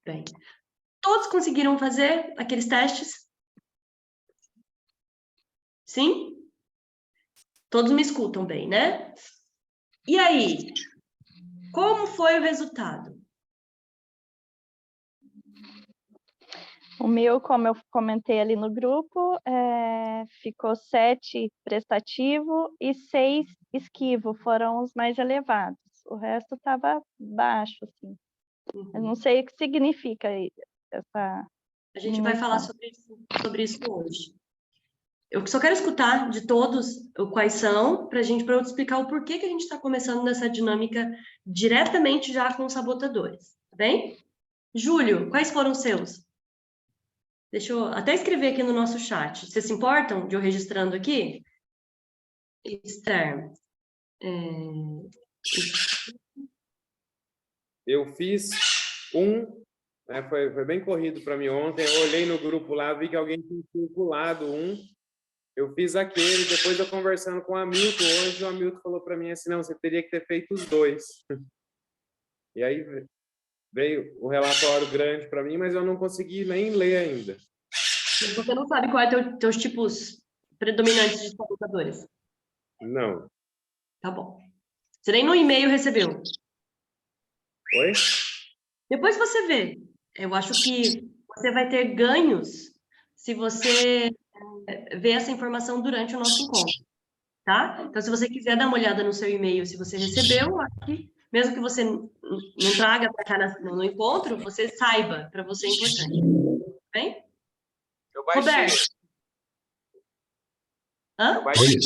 Bem, todos conseguiram fazer aqueles testes? Sim? Todos me escutam bem, né? E aí, como foi o resultado? O meu, como eu comentei ali no grupo, ficou 7 prestativo e 6 esquivo, foram os mais elevados. O resto estava baixo, assim. Eu não sei o que significa essa A gente vai falar sobre isso hoje. Eu só quero escutar de todos quais são, para eu te explicar o porquê que a gente está começando nessa dinâmica diretamente já com os sabotadores, tá bem? Júlio, quais foram os seus? Deixa eu até escrever aqui no nosso chat. Vocês se importam de eu registrando aqui? Esther. Eu fiz né, foi bem corrido para mim ontem. Eu olhei no grupo lá, vi que alguém tinha circulado eu fiz aquele, depois eu conversando com o Hamilton hoje, o Hamilton falou para mim assim, não, você teria que ter feito os 2. E aí veio o relatório grande para mim, mas eu não consegui nem ler ainda. Você não sabe qual é teus tipos predominantes de sabotadores? Não. Tá bom. Você nem no e-mail recebeu. Oi? Depois você vê. Eu acho que você vai ter ganhos se você ver essa informação durante o nosso encontro, tá? Então, se você quiser dar uma olhada no seu e-mail, se você recebeu, aqui, mesmo que você não traga para cá no encontro, você saiba, para você é importante. Bem? Eu baixei. Roberto. Hã? Eu baixei.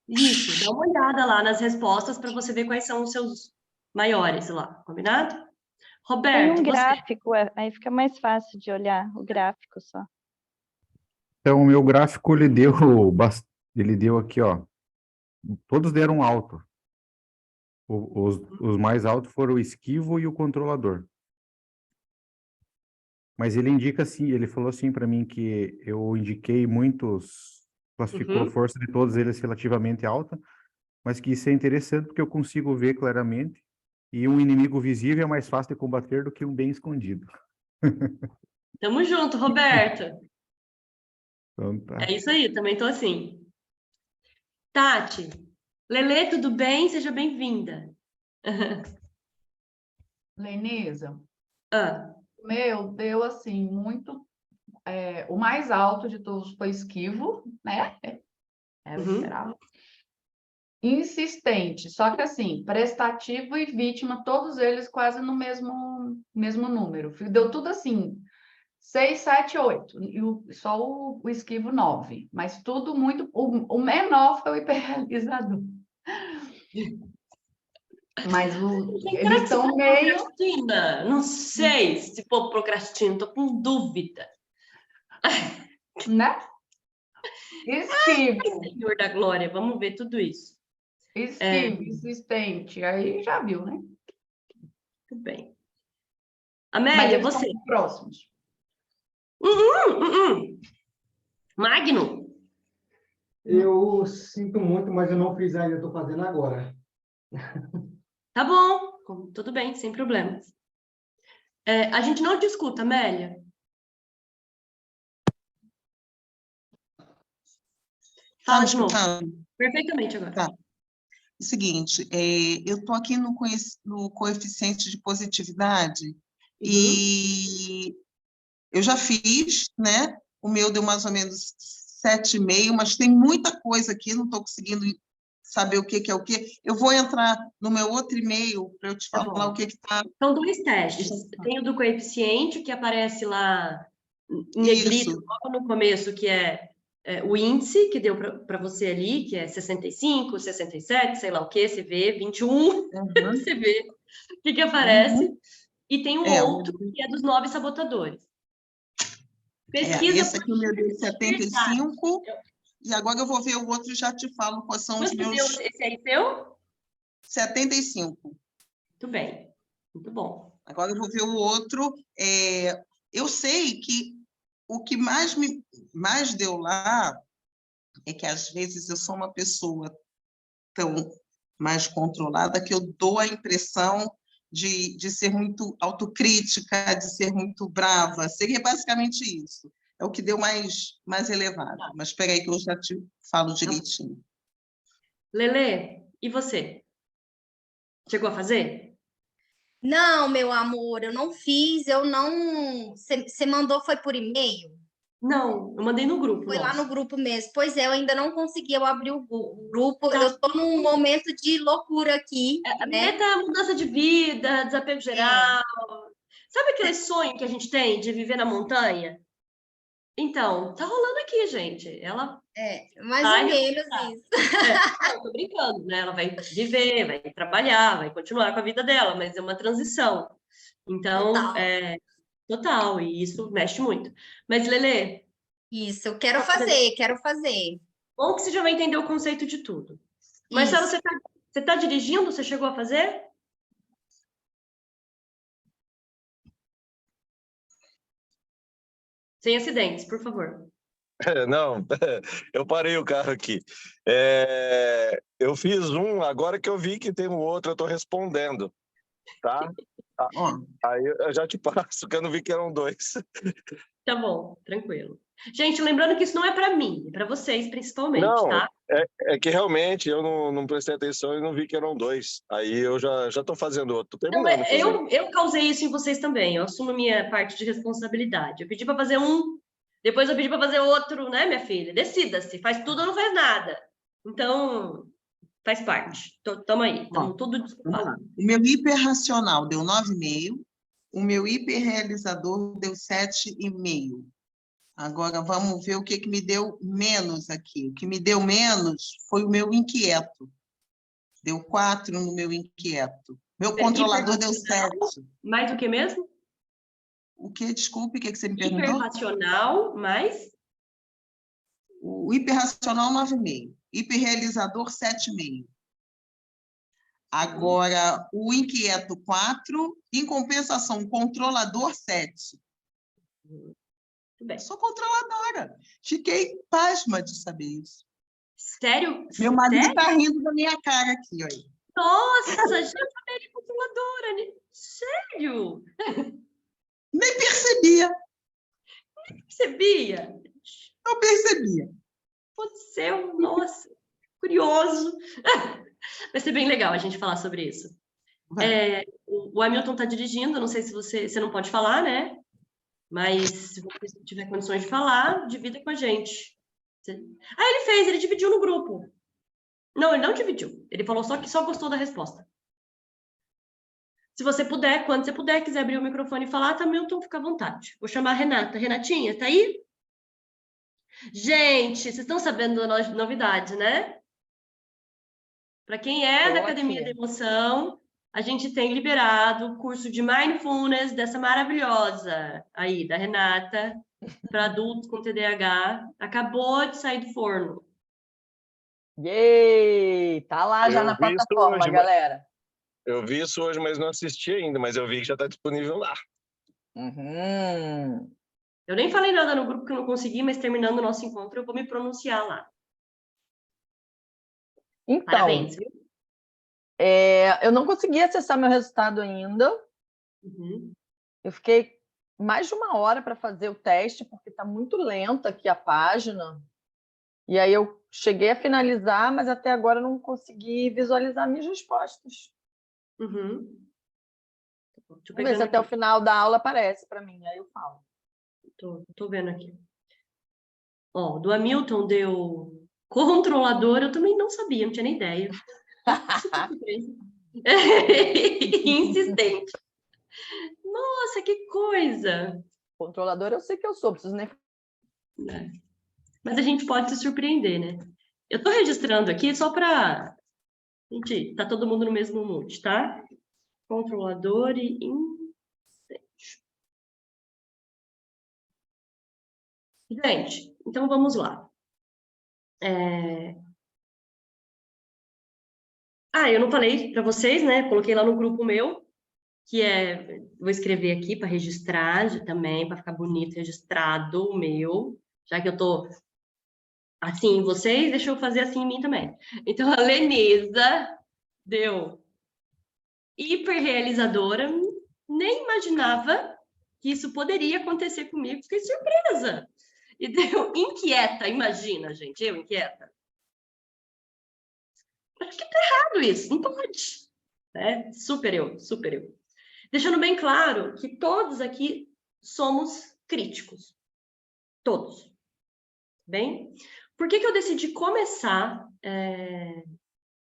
Isso, dá uma olhada lá nas respostas para você ver quais são os seus maiores lá, combinado? Roberto, tem um gráfico, aí fica mais fácil de olhar o gráfico só. Então, o meu gráfico, ele deu aqui, ó, todos deram alto. Os mais altos foram o esquivo e o controlador. Mas ele indica assim, ele falou assim para mim que eu indiquei muitos, classificou a força de todos eles relativamente alta, mas que isso é interessante porque eu consigo ver claramente e um inimigo visível é mais fácil de combater do que um bem escondido. Tamo junto, Roberto. Então, tá. É isso aí, também tô assim. Tati, Lelê, tudo bem? Seja bem-vinda. Lenisa, Ah, o meu deu assim, muito. O mais alto de todos foi esquivo, né? Era o que esperava. Insistente, só que assim, prestativo e vítima, todos eles quase no mesmo número. Deu tudo assim, 6, 7, 8, e só o esquivo 9, mas tudo muito. O menor foi o hiperrealizador. Mas eles estão meio. Procrastina? Não sei se for procrastina, tô com dúvida. Né? Esquivo. Senhor da Glória, vamos ver tudo isso. Esquivo, insistente, aí já viu, né? Tudo bem. Mas Amélia, eles você. estão próximos. Magno. Eu sinto muito, mas eu não fiz ainda, estou fazendo agora. Tá bom, tudo bem, sem problemas. A gente não te escuta, Amélia. Fala de novo. Perfeitamente agora. Tá. O seguinte, eu estou aqui no coeficiente de positividade e eu já fiz, né? O meu deu mais ou menos 7,5, mas tem muita coisa aqui, não estou conseguindo saber o que é o que. Eu vou entrar no meu outro e-mail para eu te falar o que está. São 2 testes. Tem o do coeficiente, que aparece lá em negrito, logo no começo, que é o índice que deu para você ali, que é 65, 67, sei lá o que, você vê, 21, você vê o que aparece. E tem um outro, que é dos 9 sabotadores. Pesquisa. Esse aqui o meu deu 75, e agora eu vou ver o outro e já te falo quais são os meus... Esse aí seu? 75. Muito bem, muito bom. Agora eu vou ver o outro. Eu sei que o que mais deu lá é que, às vezes, eu sou uma pessoa tão mais controlada que eu dou a impressão de ser muito autocrítica, de ser muito brava. Seria basicamente isso. É o que deu mais elevado. Mas espera aí que eu já te falo direitinho. Lelê, e você? Chegou a fazer? Não, meu amor, eu não fiz, eu não. Você mandou, foi por e-mail? Não, eu mandei no grupo. Foi lá nosso. no grupo mesmo. Pois é, eu ainda não consegui, eu abri o grupo. Tá. Eu estou num momento de loucura aqui, né? Meta mudança de vida, desapego geral. Sabe aquele sonho que a gente tem de viver na montanha? Então, tá rolando aqui, gente. Ela Mais vai ou menos recuperar. isso. Não, tô brincando, né? Ela vai viver, vai trabalhar, vai continuar com a vida dela, mas é uma transição. Então, Total. total, e isso mexe muito. Mas, Lelê, Isso, eu quero fazer, quero fazer. bom que você já vai entender o conceito de tudo. Marcelo, Isso. você tá dirigindo? Você chegou a fazer? Sem acidentes, por favor. Não, eu parei o carro aqui. Eu fiz um, agora que eu vi que tem um outro, eu estou respondendo, tá? Aí eu já te passo, que eu não vi que eram dois. Tá bom, tranquilo. Gente, lembrando que isso não é para mim, é para vocês principalmente, Não, tá? é que realmente eu não prestei atenção e não vi que eram dois. Aí eu já estou fazendo outro, tô Não, terminando. eu causei isso em vocês também, eu assumo minha parte de responsabilidade. Eu pedi para fazer um, depois eu pedi para fazer outro, né, minha filha? Decida-se, faz tudo ou não faz nada. Então, faz parte. Tamo aí, estamos tudo desculpado. O meu hiperracional deu 9,5, o meu hiperrealizador deu 7,5. Agora vamos ver o que me deu menos aqui. O que me deu menos foi o meu inquieto. Deu 4 no meu inquieto. Meu controlador deu 7. Mais do que mesmo? O que? Desculpe, o que você me perguntou? Hiperracional, mais? O hiperracional, 9,5. Hiperrealizador, 7,5. Agora, o inquieto, 4. Em compensação, o controlador, 7. Tudo bem. Sou controladora. Fiquei pasma de saber isso. Sério? Meu marido Sério? está rindo da minha cara aqui, olha. Nossa, já falei controladora, né? Sério? Nem percebia. Percebia? Não percebia. Aconteceu, nossa, curioso. Vai ser bem legal a gente falar sobre isso. O Hamilton está dirigindo, não sei se você não pode falar, né? Mas se você tiver condições de falar, divida com a gente. Ele dividiu no grupo. Não, ele não dividiu. Ele falou só que só gostou da resposta. Se você puder, quando você puder, quiser abrir o microfone e falar, tá, Hamilton, fica à vontade. Vou chamar a Renata. Renatinha, tá aí? Gente, vocês estão sabendo da novidade, né? Para quem é da Academia da Emoção, a gente tem liberado o curso de Mindfulness dessa maravilhosa aí, da Renata, para adultos com TDAH. Acabou de sair do forno. Yay! Tá lá já Eu na vi isso plataforma, hoje, galera. Eu vi isso hoje, mas não assisti ainda, mas eu vi que já está disponível lá. Uhum. Eu nem falei nada no grupo que eu não consegui, mas terminando o nosso encontro, eu vou me pronunciar lá. Então, Parabéns, viu? eu não consegui acessar meu resultado ainda. Uhum. Eu fiquei mais de 1 hora para fazer o teste, porque está muito lenta aqui a página. E aí eu cheguei a finalizar, mas até agora não consegui visualizar minhas respostas. Uhum. Vamos ver se até o final da aula aparece para mim, aí eu falo. Tô vendo aqui. Ó, do Hamilton deu controlador, eu também não sabia, não tinha nem ideia. Insistente. Nossa, que coisa! Controlador eu sei que eu sou, preciso nem... Mas a gente pode se surpreender, né? Eu tô registrando aqui só para... Gente, tá todo mundo no mesmo mood, tá? Controlador e insistente. Gente, então vamos lá. Eu não falei para vocês, né? Coloquei lá no grupo meu, que vou escrever aqui para registrar também, para ficar bonito, registrado o meu, já que eu tô assim em vocês, deixa eu fazer assim em mim também. Então, a Lenisa deu hiperrealizadora, nem imaginava que isso poderia acontecer comigo, fiquei surpresa. E deu inquieta, imagina, gente, eu inquieta. Acho que tá errado isso, não pode. Né? Super eu, super eu. Deixando bem claro que todos aqui somos críticos. Todos. Bem? Por que eu decidi começar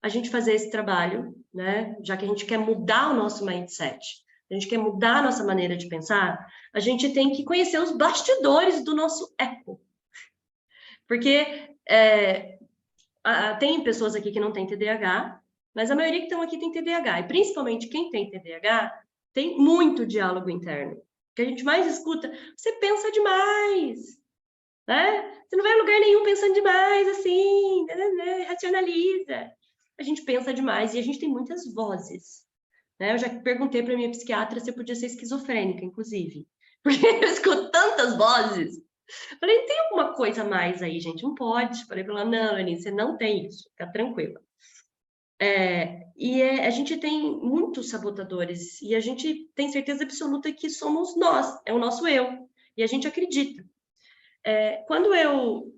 a gente fazer esse trabalho, né? Já que a gente quer mudar o nosso mindset, a gente quer mudar a nossa maneira de pensar, a gente tem que conhecer os bastidores do nosso ego. Porque tem pessoas aqui que não têm TDAH, mas a maioria que estão aqui tem TDAH. E principalmente quem tem TDAH tem muito diálogo interno. O que a gente mais escuta, você pensa demais, né? Você não vai a lugar nenhum pensando demais, assim, né? Racionaliza. A gente pensa demais e a gente tem muitas vozes. Né? Eu já perguntei para minha psiquiatra se eu podia ser esquizofrênica, inclusive. Porque eu escuto tantas vozes. Falei, tem alguma coisa a mais aí, gente? Não pode. Falei para ela, não, Aline, você não tem isso. Fica tranquila. A gente tem muitos sabotadores e a gente tem certeza absoluta que somos nós, é o nosso eu. E a gente acredita. Quando eu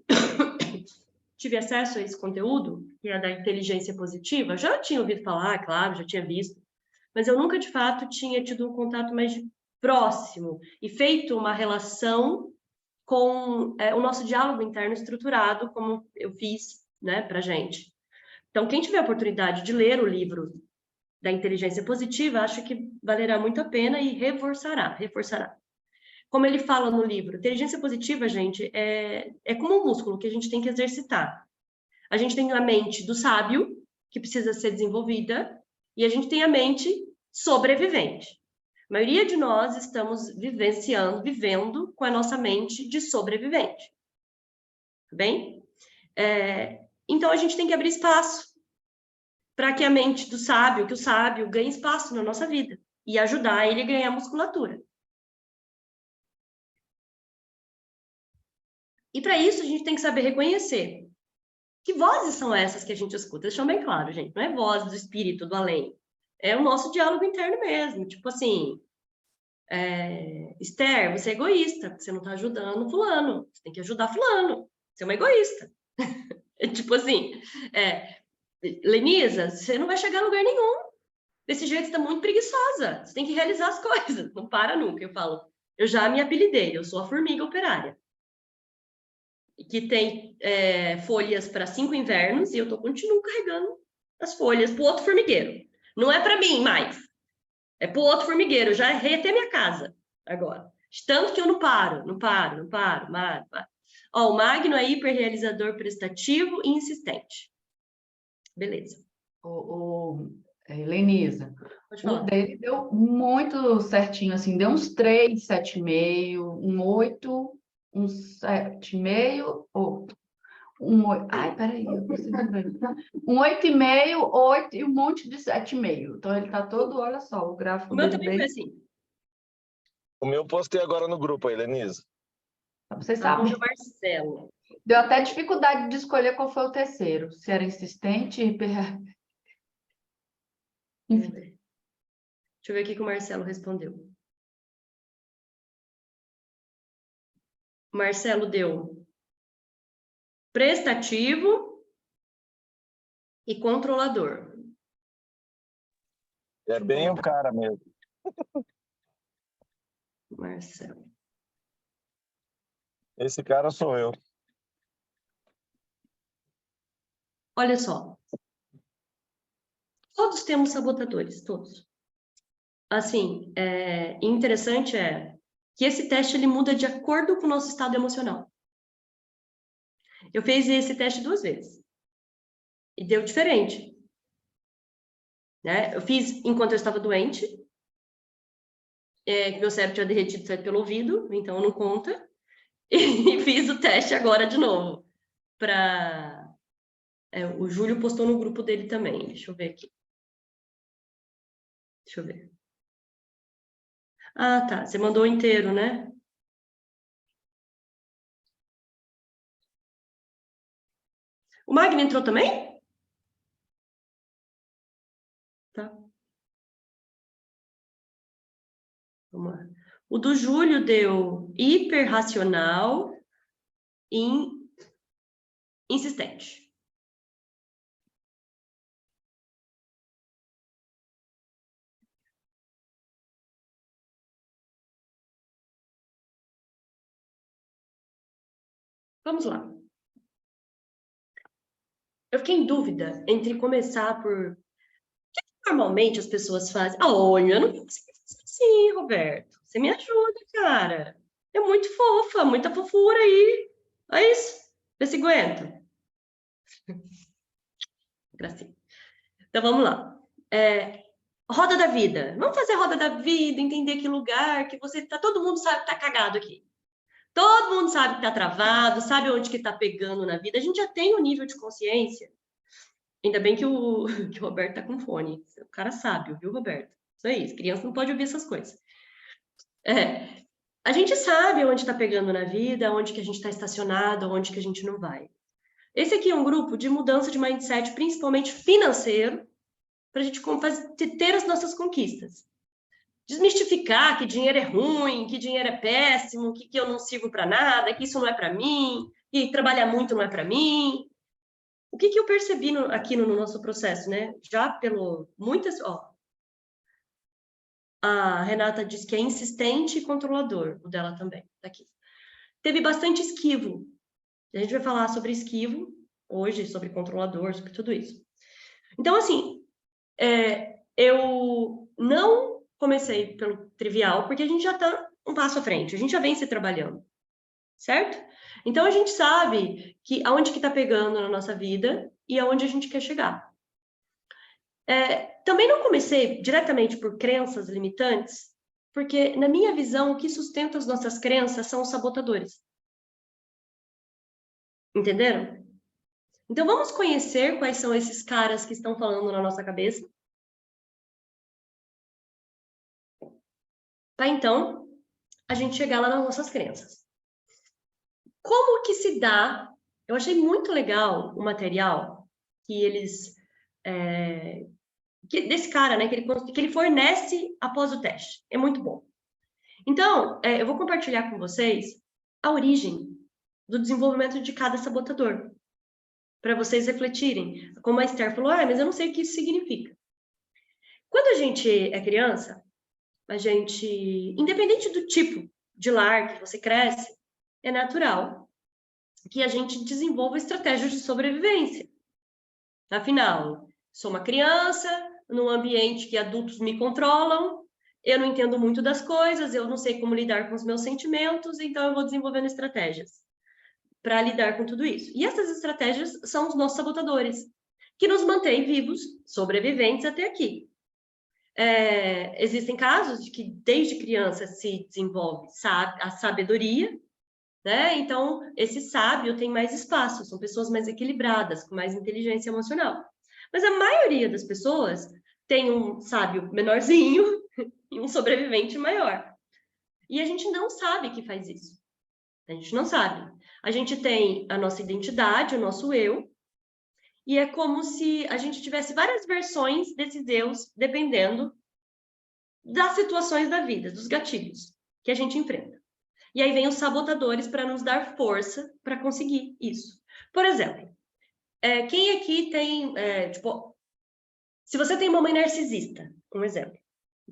tive acesso a esse conteúdo, que é da inteligência positiva, já tinha ouvido falar, claro, já tinha visto, mas eu nunca, de fato, tinha tido um contato mais próximo e feito uma relação com o nosso diálogo interno estruturado, como eu fiz, né, pra gente. Então, quem tiver a oportunidade de ler o livro da inteligência positiva, acho que valerá muito a pena e reforçará. Como ele fala no livro, inteligência positiva, gente, é como um músculo que a gente tem que exercitar. A gente tem a mente do sábio, que precisa ser desenvolvida, e a gente tem a mente sobrevivente. A maioria de nós estamos vivendo com a nossa mente de sobrevivente. Tá bem? Então, a gente tem que abrir espaço para que a mente do sábio, que o sábio ganhe espaço na nossa vida e ajudar ele a ganhar musculatura. E para isso, a gente tem que saber reconhecer que vozes são essas que a gente escuta. Deixa bem claro, gente, não é voz do espírito, do além. É o nosso diálogo interno mesmo. Tipo assim, Esther, você é egoísta, porque você não está ajudando fulano. Você tem que ajudar fulano. Você é uma egoísta. Tipo assim, Lenisa, você não vai chegar a lugar nenhum. Desse jeito, você está muito preguiçosa. Você tem que realizar as coisas. Não para nunca. Eu falo, eu já me apelidei, eu sou a formiga operária. Que tem folhas para 5 invernos e eu continuo carregando as folhas para o outro formigueiro. Não é para mim mais. É para o outro formigueiro. Eu já errei até minha casa agora. Tanto que eu não paro. Ó, o Magno é hiperrealizador prestativo e insistente. Beleza. Lenisa, o dele deu muito certinho, assim, deu uns 3, 7,5, um 8, um 7,5, ai, peraí, eu preciso ver. Um 8,5, 8 e um monte de 7,5. Então, ele tá todo, olha só, o gráfico o meu dele também bem... foi assim. O meu postei agora no grupo aí, Lenise. Vocês sabem. O Marcelo. Deu até dificuldade de escolher qual foi o terceiro. Se era insistente, Enfim. Deixa eu ver o que o Marcelo respondeu. O Marcelo deu prestativo e controlador. É bem o cara mesmo. Marcelo. Esse cara sou eu. Olha só. Todos temos sabotadores, todos. Assim, interessante que esse teste ele muda de acordo com o nosso estado emocional. Eu fiz esse teste 2 vezes. E deu diferente. Né? Eu fiz enquanto eu estava doente, que meu cérebro tinha derretido certo pelo ouvido, então não conta. E fiz o teste agora de novo. O Júlio postou no grupo dele também. Deixa eu ver aqui. Deixa eu ver. Ah, tá. Você mandou inteiro, né? O Magno entrou também? Tá. Vamos lá. O do Júlio deu hiperracional e insistente. Vamos lá. Eu fiquei em dúvida entre começar por... O que normalmente as pessoas fazem? Olha, eu não consigo fazer assim, Roberto. Você me ajuda, cara. É muito fofa, muita fofura aí. É isso. Vê se aguenta. Gracinha. Então, vamos lá. Roda da vida. Vamos fazer a roda da vida, entender que lugar que você tá... Todo mundo sabe que tá cagado aqui. Todo mundo sabe que tá travado, sabe onde que tá pegando na vida. A gente já tem um nível de consciência. Ainda bem que o Roberto tá com fone. O cara sabe, viu, Roberto? Isso aí, criança não pode ouvir essas coisas. A gente sabe onde tá pegando na vida, onde que a gente tá estacionado, onde que a gente não vai. Esse aqui é um grupo de mudança de mindset, principalmente financeiro, para a gente ter as nossas conquistas. Desmistificar que dinheiro é ruim, que dinheiro é péssimo, que eu não sirvo para nada, que isso não é para mim, que trabalhar muito não é para mim. O que eu percebi aqui no nosso processo, né? Já pelo muitas... a Renata disse que é insistente e controlador, o dela também, tá aqui. Teve bastante esquivo. A gente vai falar sobre esquivo hoje, sobre controlador, sobre tudo isso. Então, assim, eu não comecei pelo trivial, porque a gente já está um passo à frente, a gente já vem se trabalhando, certo? Então, a gente sabe que aonde que está pegando na nossa vida e aonde a gente quer chegar. Também não comecei diretamente por crenças limitantes, porque, na minha visão, o que sustenta as nossas crenças são os sabotadores. Entenderam? Então, vamos conhecer quais são esses caras que estão falando na nossa cabeça. Para, então, a gente chegar lá nas nossas crenças. Como que se dá... Eu achei muito legal o material que eles... desse cara, né, que ele fornece após o teste. É muito bom. Então, eu vou compartilhar com vocês a origem do desenvolvimento de cada sabotador, para vocês refletirem. Como a Esther falou, mas eu não sei o que isso significa. Quando a gente é criança, a gente, independente do tipo de lar que você cresce, é natural que a gente desenvolva estratégias de sobrevivência. Afinal, sou uma criança, num ambiente que adultos me controlam, eu não entendo muito das coisas, eu não sei como lidar com os meus sentimentos, então eu vou desenvolvendo estratégias para lidar com tudo isso. E essas estratégias são os nossos sabotadores, que nos mantêm vivos, sobreviventes até aqui. Existem casos de que desde criança se desenvolve a sabedoria, né? Então, esse sábio tem mais espaço, são pessoas mais equilibradas, com mais inteligência emocional. Mas a maioria das pessoas tem um sábio menorzinho e um sobrevivente maior. E a gente não sabe que faz isso. A gente não sabe. A gente tem a nossa identidade, o nosso eu, e é como se a gente tivesse várias versões desses eus, dependendo das situações da vida, dos gatilhos que a gente enfrenta. E aí vem os sabotadores para nos dar força para conseguir isso. Por exemplo, quem aqui tem, se você tem uma mãe narcisista, um exemplo,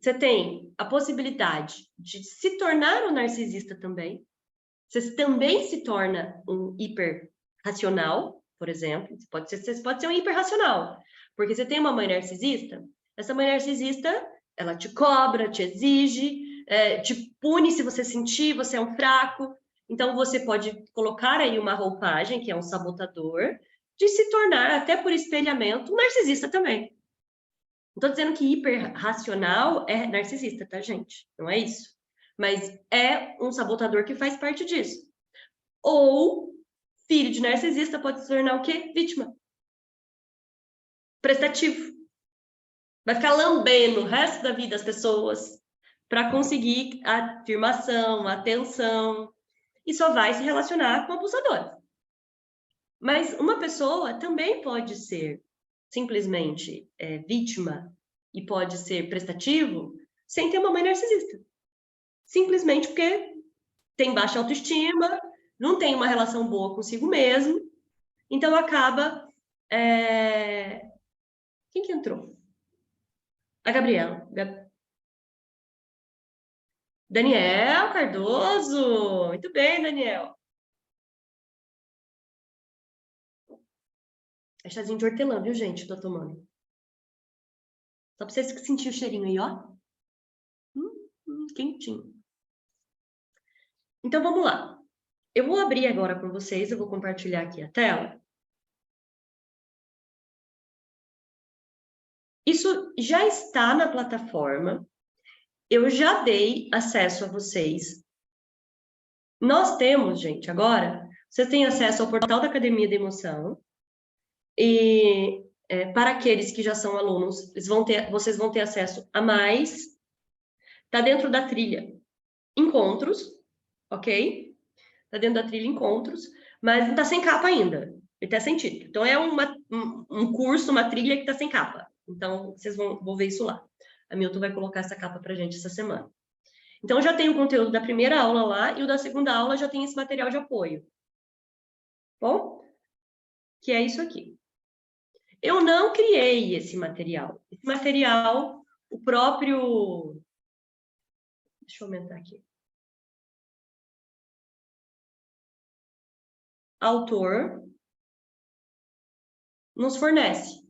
você tem a possibilidade de se tornar um narcisista também, você também se torna um hiperracional, por exemplo, você pode ser um hiperracional, porque você tem uma mãe narcisista, essa mãe narcisista, ela te cobra, te exige, te pune se você sentir, você é um fraco, então você pode colocar aí uma roupagem, que é um sabotador, de se tornar, até por espelhamento, um narcisista também. Não estou dizendo que hiperracional é narcisista, tá, gente? Não é isso. Mas é um sabotador que faz parte disso. Ou, filho de narcisista pode se tornar o quê? Vítima. Prestativo. Vai ficar lambendo o resto da vida as pessoas para conseguir a afirmação, a atenção. E só vai se relacionar com o abusador. Mas uma pessoa também pode ser simplesmente vítima e pode ser prestativo sem ter uma mãe narcisista. simplesmente porque tem baixa autoestima, não tem uma relação boa consigo mesmo, então acaba... Quem que entrou? A Gabriela. Daniel Cardoso! Muito bem, Daniel. É chazinho de hortelã, viu, gente? Tô tomando. Só pra vocês sentirem o cheirinho aí, ó. Quentinho. Então, vamos lá. Eu vou abrir agora com vocês, eu vou compartilhar aqui a tela. Isso já está na plataforma. Eu já dei acesso a vocês. Nós temos, gente, agora, vocês têm acesso ao portal da Academia da Emoção. E para aqueles que já são alunos, vocês vão ter acesso a mais. Está dentro da trilha Encontros, ok? Está dentro da trilha Encontros, mas está sem capa ainda. Ele está sem título. Então, é um curso, uma trilha que está sem capa. Então, vocês vão ver isso lá. A Milton vai colocar essa capa para a gente essa semana. Então, já tem o conteúdo da primeira aula lá e o da segunda aula já tem esse material de apoio. Bom? Que é isso aqui. Eu não criei esse material. Esse material, o próprio... Deixa eu aumentar aqui. Autor nos fornece.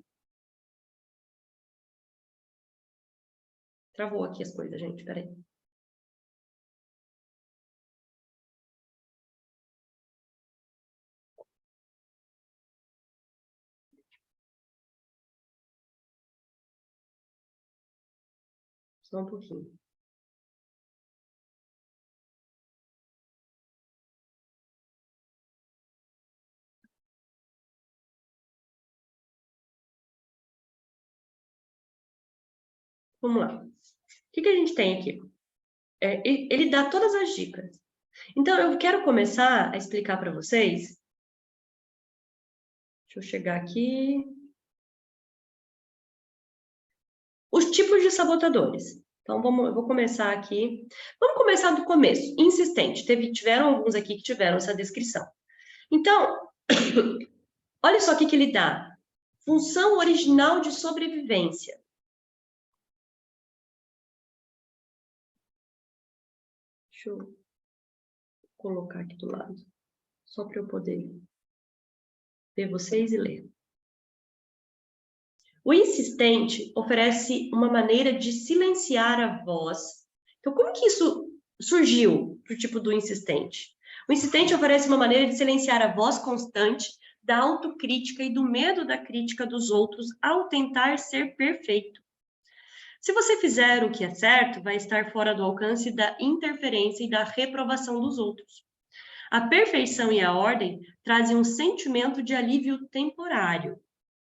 Travou aqui as coisas, gente. Peraí. Só um pouquinho. Vamos lá. O que a gente tem aqui? Ele dá todas as dicas. Então, eu quero começar a explicar para vocês. Deixa eu chegar aqui. Os tipos de sabotadores. Então, eu vou começar aqui. Vamos começar do começo. Insistente. Tiveram alguns aqui que tiveram essa descrição. Então, olha só o que ele dá. Função original de sobrevivência. Deixa eu colocar aqui do lado. Só para eu poder ver vocês e ler. O insistente oferece uma maneira de silenciar a voz. Então, como que isso surgiu para o tipo do insistente? O insistente oferece uma maneira de silenciar a voz constante da autocrítica e do medo da crítica dos outros ao tentar ser perfeito. Se você fizer o que é certo, vai estar fora do alcance da interferência e da reprovação dos outros. A perfeição e a ordem trazem um sentimento de alívio temporário.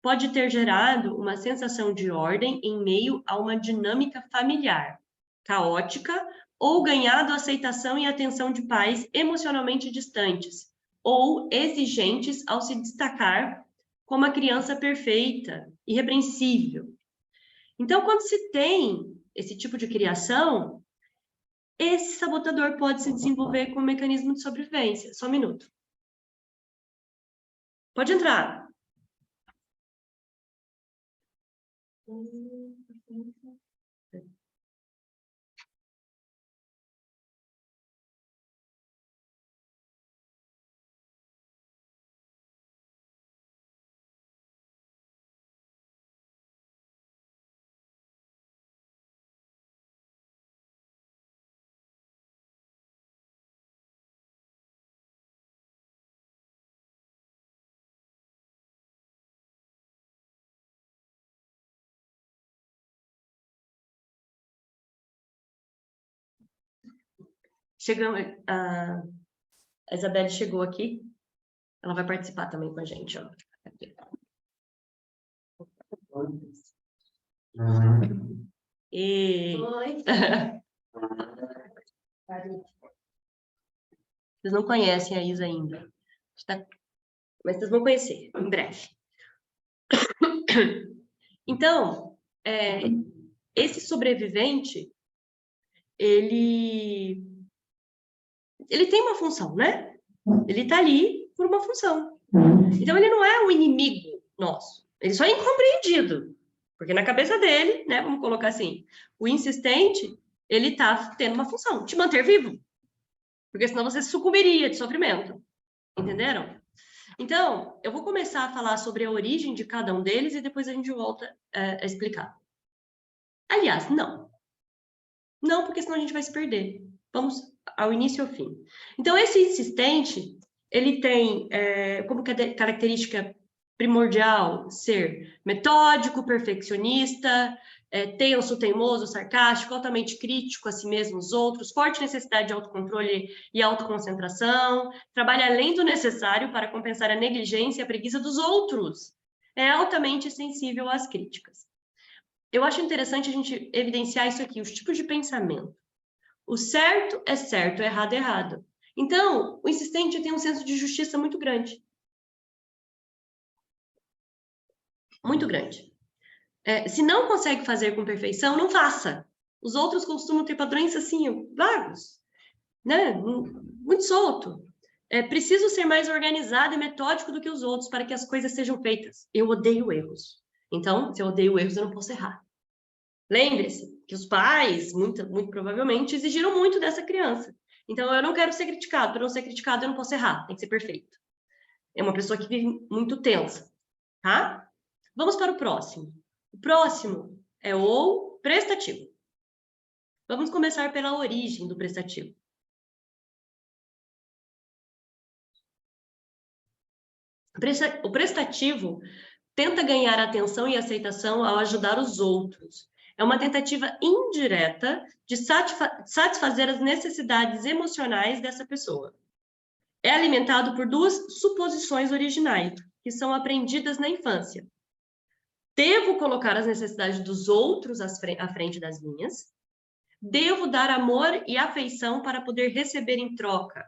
Pode ter gerado uma sensação de ordem em meio a uma dinâmica familiar, caótica, ou ganhado aceitação e atenção de pais emocionalmente distantes, ou exigentes ao se destacar como a criança perfeita, irrepreensível. Então, quando se tem esse tipo de criação, esse sabotador pode se desenvolver como um mecanismo de sobrevivência. Só um minuto. Pode entrar. Chegamos, a Isabelle chegou aqui, ela vai participar também com a gente, ó. Oi. Vocês não conhecem a Isa ainda, mas vocês vão conhecer em breve. Então, esse sobrevivente, ele tem uma função, né? Ele está ali por uma função. Então, ele não é um inimigo nosso. Ele só é incompreendido. Porque na cabeça dele, né, vamos colocar assim, o insistente, ele está tendo uma função, te manter vivo. Porque senão você sucumbiria de sofrimento. Entenderam? Então, eu vou começar a falar sobre a origem de cada um deles e depois a gente volta a explicar. Aliás, não. Não, porque senão a gente vai se perder. Vamos ao início e ao fim. Então, esse insistente, ele tem como característica primordial ser metódico, perfeccionista, tenso, teimoso, sarcástico, altamente crítico a si mesmo, os outros, forte necessidade de autocontrole e autoconcentração, trabalha além do necessário para compensar a negligência e a preguiça dos outros. É altamente sensível às críticas. Eu acho interessante a gente evidenciar isso aqui, os tipos de pensamento. O certo, o errado, é errado. Então, o insistente tem um senso de justiça muito grande. Muito grande. Se não consegue fazer com perfeição, não faça. Os outros costumam ter padrões assim, vagos, né? Muito solto. Preciso ser mais organizado e metódico do que os outros para que as coisas sejam feitas. Eu odeio erros. Então, se eu odeio erros, eu não posso errar. Lembre-se que os pais, muito provavelmente, exigiram muito dessa criança. Então, eu não quero ser criticado. Para não ser criticado, eu não posso errar. Tem que ser perfeito. É uma pessoa que vive muito tensa, tá? Vamos para o próximo. O próximo é o prestativo. Vamos começar pela origem do prestativo. O prestativo tenta ganhar atenção e aceitação ao ajudar os outros. É uma tentativa indireta de satisfazer as necessidades emocionais dessa pessoa. É alimentado por duas suposições originais, que são aprendidas na infância. Devo colocar as necessidades dos outros à frente das minhas. Devo dar amor e afeição para poder receber em troca.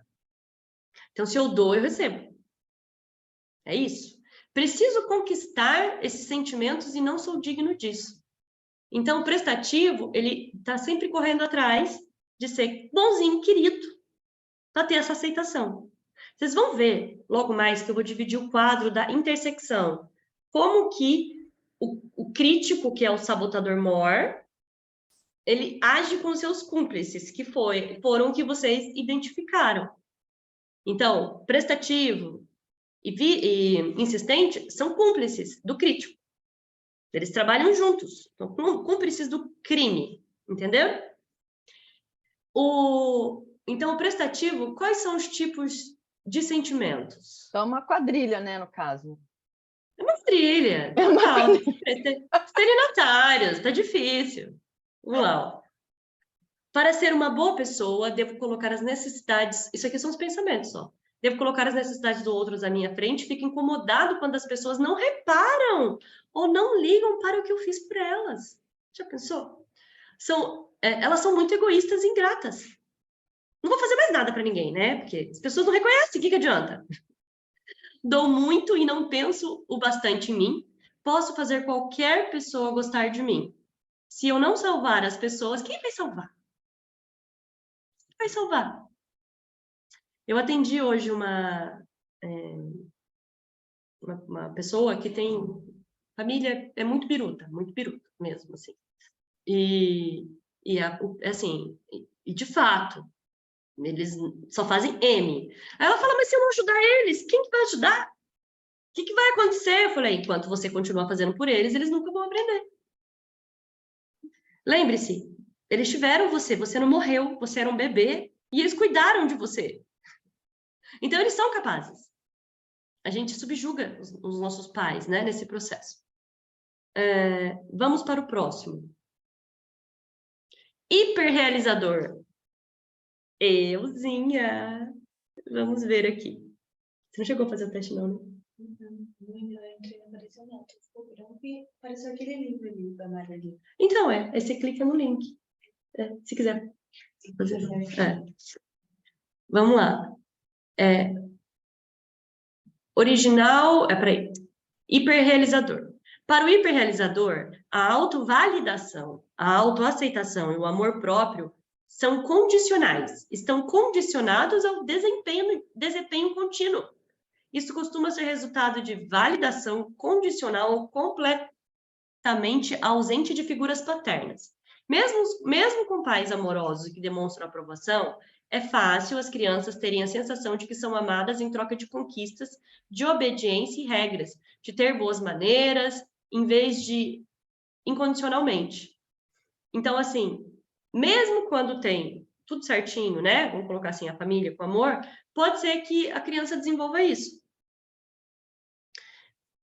Então, se eu dou, eu recebo. É isso. Preciso conquistar esses sentimentos e não sou digno disso. Então, o prestativo, ele está sempre correndo atrás de ser bonzinho, querido, para ter essa aceitação. Vocês vão ver, logo mais, que eu vou dividir o quadro da intersecção. Como que o crítico, que é o sabotador maior, ele age com seus cúmplices, que foram que vocês identificaram. Então, prestativo e insistente são cúmplices do crítico. Eles trabalham juntos, são cúmplices do crime, entendeu? Então, o prestativo, quais são os tipos de sentimentos? Então, uma quadrilha, né, no caso. É uma trilha. Estelionatários, tá difícil. Vamos lá. Para ser uma boa pessoa, devo colocar as necessidades... Isso aqui são os pensamentos, ó. Devo colocar as necessidades do outro à minha frente, fico incomodado quando as pessoas não reparam ou não ligam para o que eu fiz por elas. Já pensou? Elas são muito egoístas e ingratas. Não vou fazer mais nada para ninguém, né? Porque as pessoas não reconhecem, o que adianta? Dou muito e não penso o bastante em mim. Posso fazer qualquer pessoa gostar de mim. Se eu não salvar as pessoas, quem vai salvar? Quem vai salvar? Eu atendi hoje uma pessoa que tem família, é muito biruta mesmo, assim. Assim, de fato, eles só fazem M. Aí ela fala, mas se eu não ajudar eles, quem que vai ajudar? O que vai acontecer? Eu falei, enquanto você continuar fazendo por eles, eles nunca vão aprender. Lembre-se, eles tiveram você não morreu, você era um bebê, e eles cuidaram de você. Então, eles são capazes. A gente subjuga os nossos pais, né, nesse processo. Vamos para o próximo. Hiperrealizador. Euzinha. Vamos ver aqui. Você não chegou a fazer o teste, não, né? Não, eu entrei, apareceu não. Ficou branco e apareceu aquele livro ali, da Maria ali. Então, aí você clica no link. Se quiser. Vamos lá. Original, peraí. Hiperrealizador. Para o hiperrealizador, a autovalidação, a autoaceitação e o amor próprio são condicionais, estão condicionados ao desempenho contínuo. Isso costuma ser resultado de validação condicional completamente ausente de figuras paternas. Mesmo com pais amorosos que demonstram aprovação, é fácil as crianças terem a sensação de que são amadas em troca de conquistas, de obediência e regras, de ter boas maneiras, em vez de incondicionalmente. Então, assim, mesmo quando tem tudo certinho, né? Vamos colocar assim, a família com amor, pode ser que a criança desenvolva isso.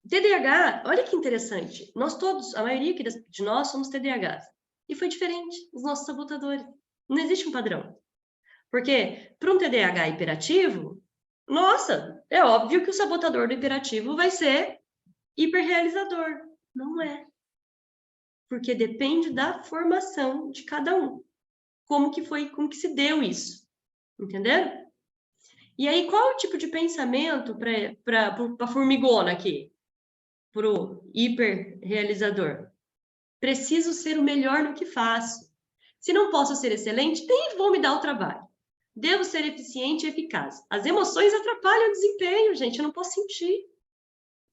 TDAH, olha que interessante. Nós todos, a maioria de nós somos TDAHs. E foi diferente, os nossos sabotadores. Não existe um padrão. Porque para um TDAH hiperativo, nossa, é óbvio que o sabotador do hiperativo vai ser hiperrealizador. Não é. Porque depende da formação de cada um. Como que se deu isso. Entenderam? E aí, qual é o tipo de pensamento para a formigona aqui? Para o hiperrealizador? Preciso ser o melhor no que faço. Se não posso ser excelente, nem vou me dar o trabalho. Devo ser eficiente e eficaz. As emoções atrapalham o desempenho, gente. Eu não posso sentir.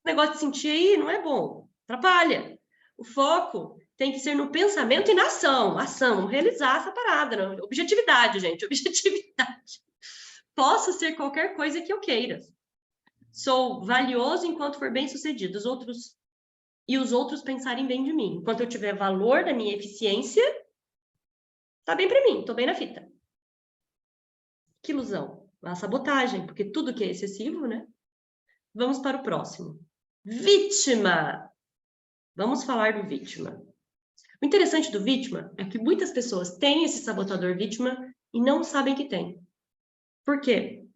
O negócio de sentir aí não é bom. Atrapalha. O foco tem que ser no pensamento e na ação. Ação, realizar essa parada. Não? Objetividade, gente. Objetividade. Posso ser qualquer coisa que eu queira. Sou valioso enquanto for bem-sucedido. Os outros pensarem bem de mim. Enquanto eu tiver valor da minha eficiência, tá bem para mim, tô bem na fita. Que ilusão. A sabotagem, porque tudo que é excessivo, né? Vamos para o próximo. Vítima. Vamos falar do vítima. O interessante do vítima é que muitas pessoas têm esse sabotador vítima e não sabem que tem. Por quê?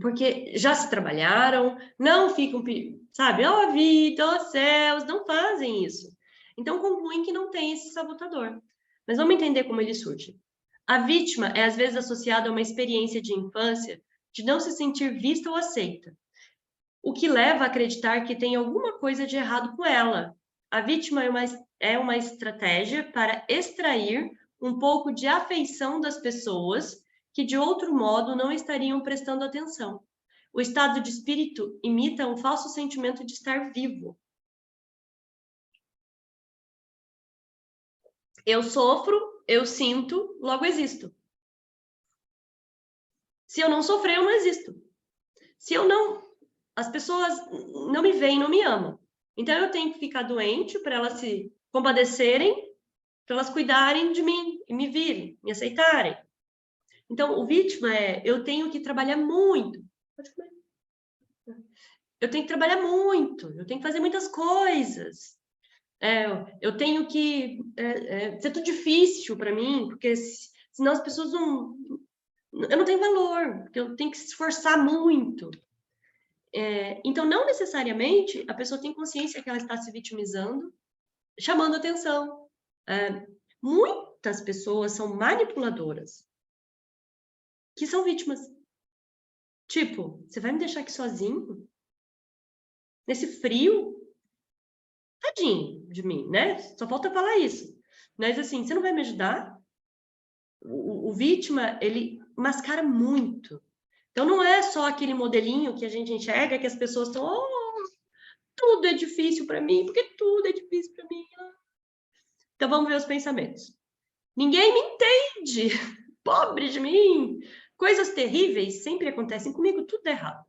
Porque já se trabalharam, não ficam, sabe, ó vida, ó céus, não fazem isso. Então concluem que não tem esse sabotador. Mas vamos entender como ele surge. A vítima é às vezes associada a uma experiência de infância de não se sentir vista ou aceita, o que leva a acreditar que tem alguma coisa de errado com ela. A vítima é uma estratégia para extrair um pouco de afeição das pessoas que de outro modo não estariam prestando atenção. O estado de espírito imita um falso sentimento de estar vivo. Eu sofro, eu sinto, logo existo. Se eu não sofrer, eu não existo. Se eu não... As pessoas não me veem, não me amam. Então eu tenho que ficar doente para elas se compadecerem, para elas cuidarem de mim e me virem, me aceitarem. Então, o vítima eu tenho que trabalhar muito. Eu tenho que trabalhar muito, eu tenho que fazer muitas coisas. Eu tenho que... ser tudo difícil para mim, porque senão as pessoas não... Eu não tenho valor, porque eu tenho que se esforçar muito. Então, não necessariamente a pessoa tem consciência que ela está se vitimizando, chamando atenção. Muitas pessoas são manipuladoras, que são vítimas. Tipo, você vai me deixar aqui sozinho? Nesse frio? Tadinho de mim, né? Só falta falar isso. Mas assim, você não vai me ajudar? O vítima, ele mascara muito. Então, não é só aquele modelinho que a gente enxerga que as pessoas estão... Oh, tudo é difícil para mim, porque tudo é difícil para mim. Então, vamos ver os pensamentos. Ninguém me entende. Pobre de mim. Coisas terríveis sempre acontecem comigo, tudo é errado.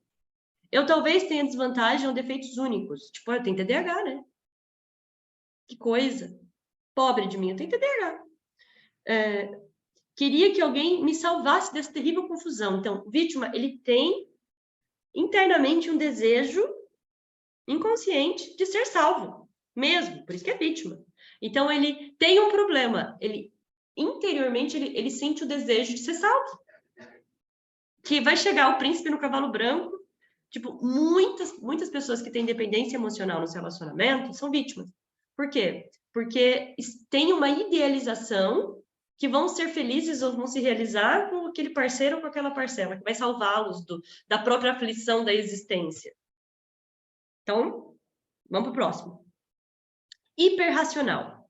Eu talvez tenha desvantagem ou defeitos únicos. Tipo, eu tenho TDAH, né? Que coisa. Pobre de mim, eu tenho TDAH. Queria que alguém me salvasse dessa terrível confusão. Então, vítima, ele tem internamente um desejo inconsciente de ser salvo, mesmo, por isso que é vítima. Então, ele tem um problema, interiormente, ele sente o desejo de ser salvo. Que vai chegar o príncipe no cavalo branco, tipo, muitas pessoas que têm dependência emocional nos relacionamentos são vítimas. Por quê? Porque tem uma idealização que vão ser felizes ou vão se realizar com aquele parceiro ou com aquela parcela, que vai salvá-los da própria aflição da existência. Então, vamos para o próximo. Hiperracional.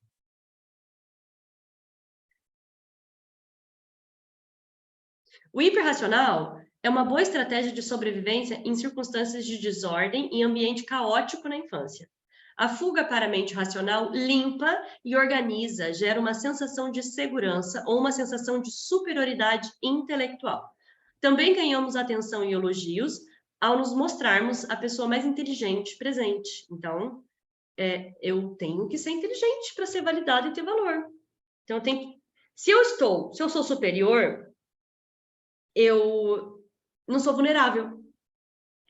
O hiperracional é uma boa estratégia de sobrevivência em circunstâncias de desordem e ambiente caótico na infância. A fuga para a mente racional limpa e organiza, gera uma sensação de segurança ou uma sensação de superioridade intelectual. Também ganhamos atenção e elogios ao nos mostrarmos a pessoa mais inteligente presente. Então, eu tenho que ser inteligente para ser validado e ter valor. Então, se eu sou superior, eu não sou vulnerável.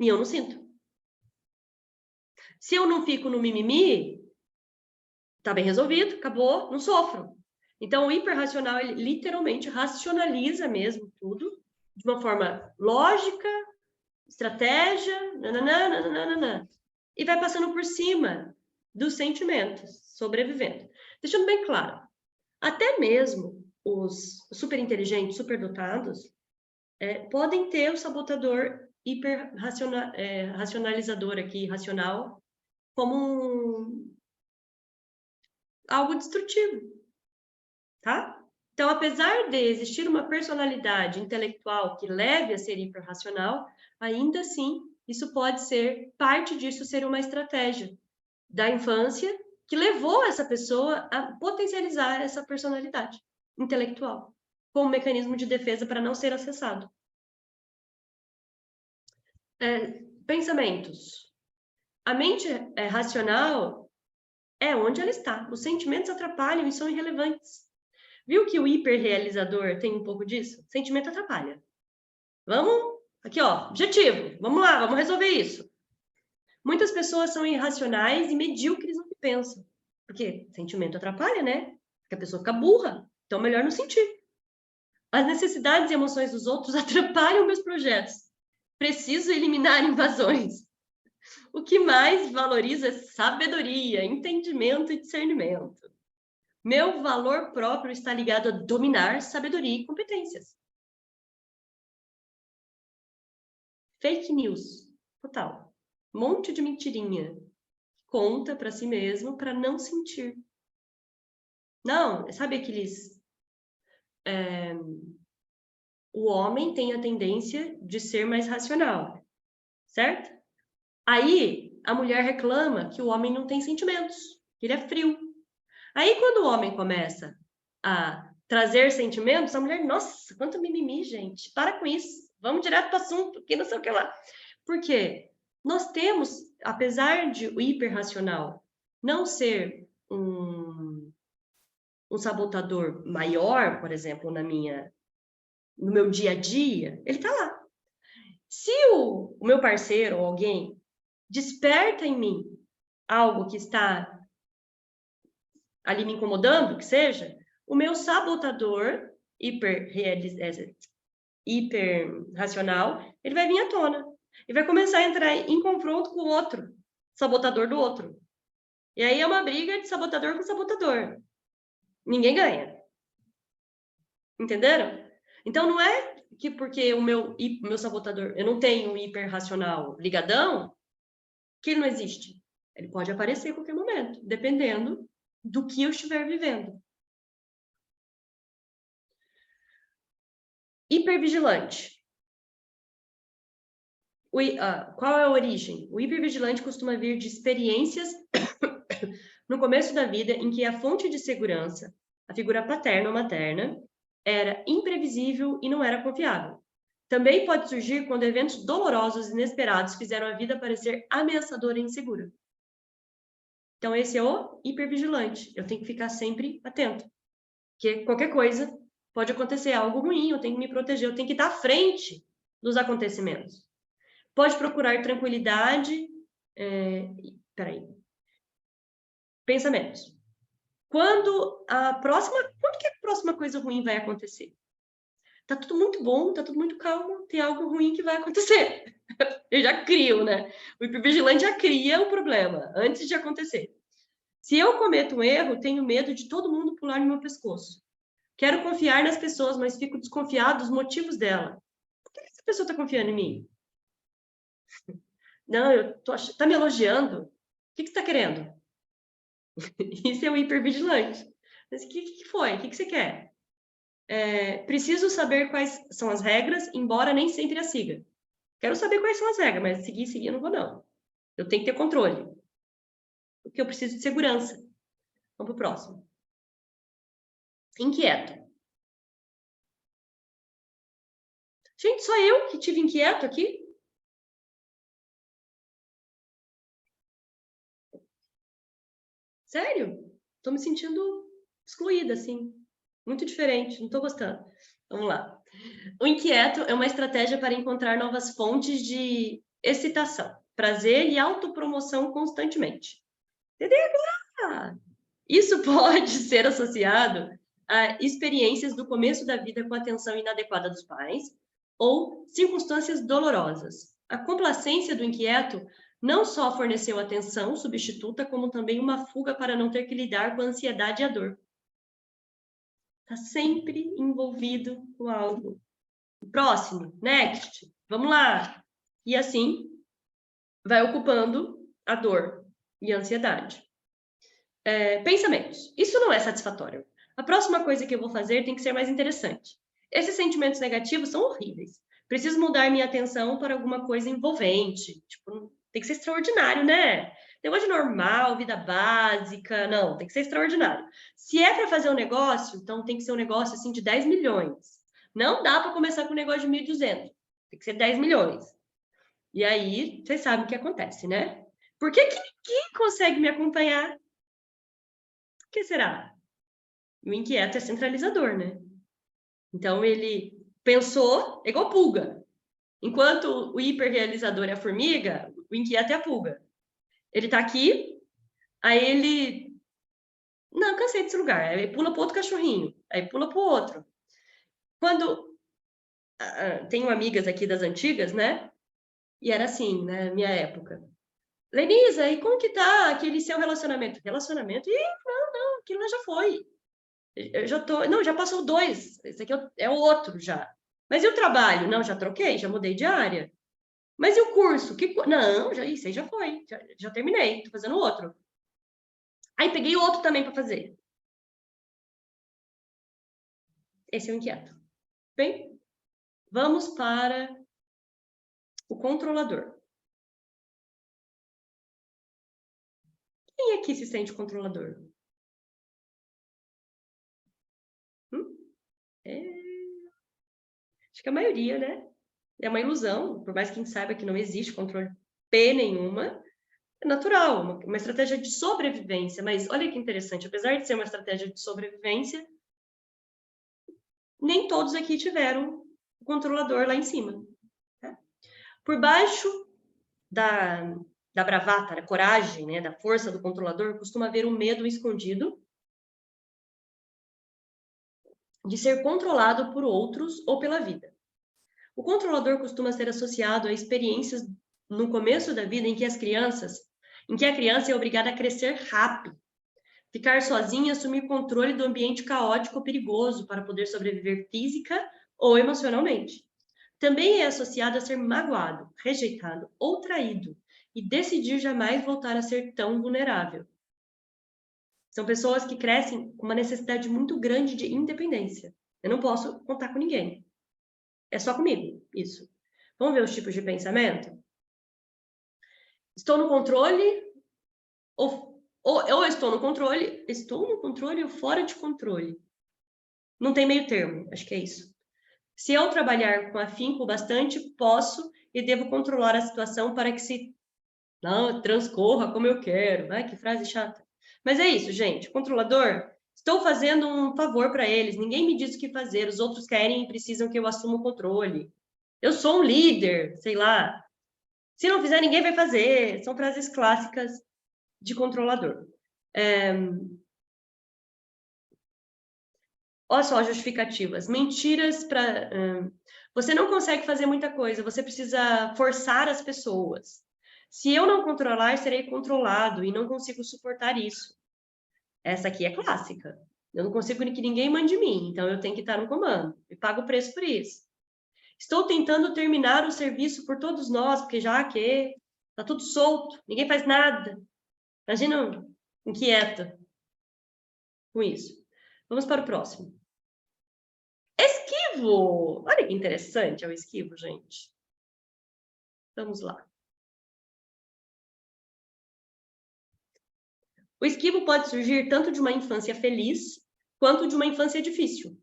E eu não sinto. Se eu não fico no mimimi, tá bem resolvido, acabou, não sofro. Então, o hiperracional, ele literalmente racionaliza mesmo tudo, de uma forma lógica, estratégia, nananana, e vai passando por cima dos sentimentos, sobrevivendo. Deixando bem claro, até mesmo os superinteligentes, superdotados, podem ter o sabotador racionalizador aqui, racional, como algo destrutivo, tá? Então, apesar de existir uma personalidade intelectual que leve a ser hiperracional, ainda assim, isso pode ser, parte disso ser uma estratégia da infância que levou essa pessoa a potencializar essa personalidade intelectual, como mecanismo de defesa para não ser acessado. Pensamentos. A mente racional é onde ela está. Os sentimentos atrapalham e são irrelevantes. Viu que o hiperrealizador tem um pouco disso? Sentimento atrapalha. Vamos, aqui ó, objetivo. Vamos lá, vamos resolver isso. Muitas pessoas são irracionais e medíocres no que pensam. Porque sentimento atrapalha, né? Porque a pessoa fica burra. Então, melhor não sentir. As necessidades e emoções dos outros atrapalham meus projetos. Preciso eliminar invasões. O que mais valoriza é sabedoria, entendimento e discernimento. Meu valor próprio está ligado a dominar sabedoria e competências. Fake news, total. Um monte de mentirinha. Conta para si mesmo para não sentir. Não, sabe aqueles... o homem tem a tendência de ser mais racional, certo? Aí, a mulher reclama que o homem não tem sentimentos, que ele é frio. Aí, quando o homem começa a trazer sentimentos, a mulher, nossa, quanto mimimi, gente, para com isso, vamos direto para o assunto, que não sei o que lá. Por quê? Nós temos, apesar de o hiperracional não ser um sabotador maior, por exemplo, no meu dia a dia, ele está lá. Se o meu parceiro ou alguém desperta em mim algo que está ali me incomodando, que seja, o meu sabotador hiperracional, ele vai vir à tona. E vai começar a entrar em confronto com o outro, sabotador do outro. E aí é uma briga de sabotador com sabotador. Ninguém ganha. Entenderam? Então, não é que porque o meu sabotador, eu não tenho um hiperracional ligadão, que ele não existe. Ele pode aparecer a qualquer momento, dependendo do que eu estiver vivendo. Hipervigilante. Qual é a origem? O hipervigilante costuma vir de experiências no começo da vida em que a fonte de segurança, a figura paterna ou materna, era imprevisível e não era confiável. Também pode surgir quando eventos dolorosos e inesperados fizeram a vida parecer ameaçadora e insegura. Então, esse é o hipervigilante. Eu tenho que ficar sempre atento. Porque qualquer coisa pode acontecer algo ruim, eu tenho que me proteger, eu tenho que estar à frente dos acontecimentos. Pode procurar tranquilidade. Pensamentos. Quando que a próxima coisa ruim vai acontecer? Tá tudo muito bom, tá tudo muito calmo, tem algo ruim que vai acontecer. Eu já crio, né? O hipervigilante já cria o problema antes de acontecer. Se eu cometo um erro, tenho medo de todo mundo pular no meu pescoço. Quero confiar nas pessoas, mas fico desconfiado dos motivos dela. Por que essa pessoa está confiando em mim? Não, tá me elogiando? O que você está querendo? Isso é o hipervigilante. Mas o que foi? O que você quer? Preciso saber quais são as regras, embora nem sempre as siga. Quero saber quais são as regras, mas seguir, eu não vou, não. Eu tenho que ter controle. Porque eu preciso de segurança. Vamos para o próximo. Inquieto. Gente, só eu que tive inquieto aqui? Sério? Tô me sentindo excluída, assim. Muito diferente, não tô gostando. Vamos lá. O inquieto é uma estratégia para encontrar novas fontes de excitação, prazer e autopromoção constantemente. TDAH! Isso pode ser associado a experiências do começo da vida com atenção inadequada dos pais ou circunstâncias dolorosas. A complacência do inquieto não só forneceu atenção substituta, como também uma fuga para não ter que lidar com a ansiedade e a dor. Está sempre envolvido com algo. Próximo, next, vamos lá. E assim, vai ocupando a dor e a ansiedade. Pensamentos. Isso não é satisfatório. A próxima coisa que eu vou fazer tem que ser mais interessante. Esses sentimentos negativos são horríveis. Preciso mudar minha atenção para alguma coisa envolvente. Tipo, tem que ser extraordinário, né? Negócio normal, vida básica. Não, tem que ser extraordinário. Se é para fazer um negócio, então tem que ser um negócio assim de 10 milhões. Não dá para começar com um negócio de 1.200. Tem que ser 10 milhões. E aí, vocês sabem o que acontece, né? Por que ninguém consegue me acompanhar? Por que será? O inquieto é centralizador, né? Então, ele pensou, é igual pulga. Enquanto o hiperrealizador é a formiga, o inquieto é a pulga. Ele tá aqui, aí ele... Não, cansei desse lugar. Aí pula para outro cachorrinho, aí pula para o outro. Quando... tenho amigas aqui das antigas, né? E era assim, né? Minha época. Lenisa, e como que tá aquele seu relacionamento? Relacionamento? Ih, não, aquilo lá já foi. Eu já tô... Não, já passou 2. Esse aqui é o outro já. Mas e o trabalho? Não, já troquei, já mudei de área. Mas e o curso? Não, isso aí já foi. Já terminei, tô fazendo outro. Aí peguei outro também para fazer. Esse é o inquieto. Bem, vamos para o controlador. Quem aqui se sente controlador? Acho que a maioria, né? É uma ilusão, por mais que a gente saiba que não existe controle P nenhuma, é natural, uma estratégia de sobrevivência. Mas olha que interessante, apesar de ser uma estratégia de sobrevivência, nem todos aqui tiveram o controlador lá em cima. Tá? Por baixo da bravata, da coragem, né, da força do controlador, costuma haver um medo escondido de ser controlado por outros ou pela vida. O controlador costuma ser associado a experiências no começo da vida em que a criança é obrigada a crescer rápido, ficar sozinha e assumir controle do ambiente caótico ou perigoso para poder sobreviver física ou emocionalmente. Também é associado a ser magoado, rejeitado ou traído e decidir jamais voltar a ser tão vulnerável. São pessoas que crescem com uma necessidade muito grande de independência. Eu não posso contar com ninguém. É só comigo, isso. Vamos ver os tipos de pensamento? Estou no controle ou eu estou no controle ou fora de controle. Não tem meio termo, acho que é isso. Se eu trabalhar com afinco bastante, posso e devo controlar a situação para que se transcorra como eu quero. Ai, que frase chata. Mas é isso, gente. Controlador, estou fazendo um favor para eles. Ninguém me diz o que fazer. Os outros querem e precisam que eu assuma o controle. Eu sou um líder, sei lá. Se não fizer, ninguém vai fazer. São frases clássicas de controlador. Olha só, justificativas. Mentiras para... você não consegue fazer muita coisa. Você precisa forçar as pessoas. Se eu não controlar, serei controlado e não consigo suportar isso. Essa aqui é clássica. Eu não consigo que ninguém mande em mim, então eu tenho que estar no comando e pago o preço por isso. Estou tentando terminar o serviço por todos nós, porque já que está tudo solto, ninguém faz nada. Imagina, inquieta com isso. Vamos para o próximo. esquivo! Olha que interessante, é o esquivo, gente. Vamos lá. O esquivo pode surgir tanto de uma infância feliz, quanto de uma infância difícil.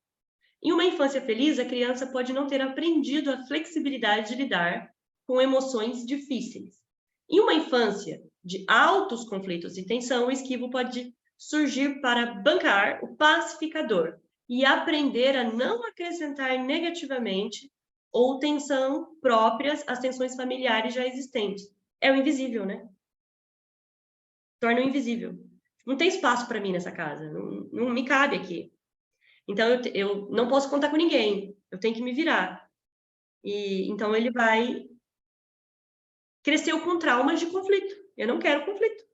Em uma infância feliz, a criança pode não ter aprendido a flexibilidade de lidar com emoções difíceis. Em uma infância de altos conflitos e tensão, o esquivo pode surgir para bancar o pacificador e aprender a não acrescentar negativamente ou tensão próprias às tensões familiares já existentes. É o invisível, né? Torna o invisível. Não tem espaço para mim nessa casa, não me cabe aqui. Então, eu não posso contar com ninguém, eu tenho que me virar. Então, ele vai crescer com traumas de conflito. Eu não quero conflito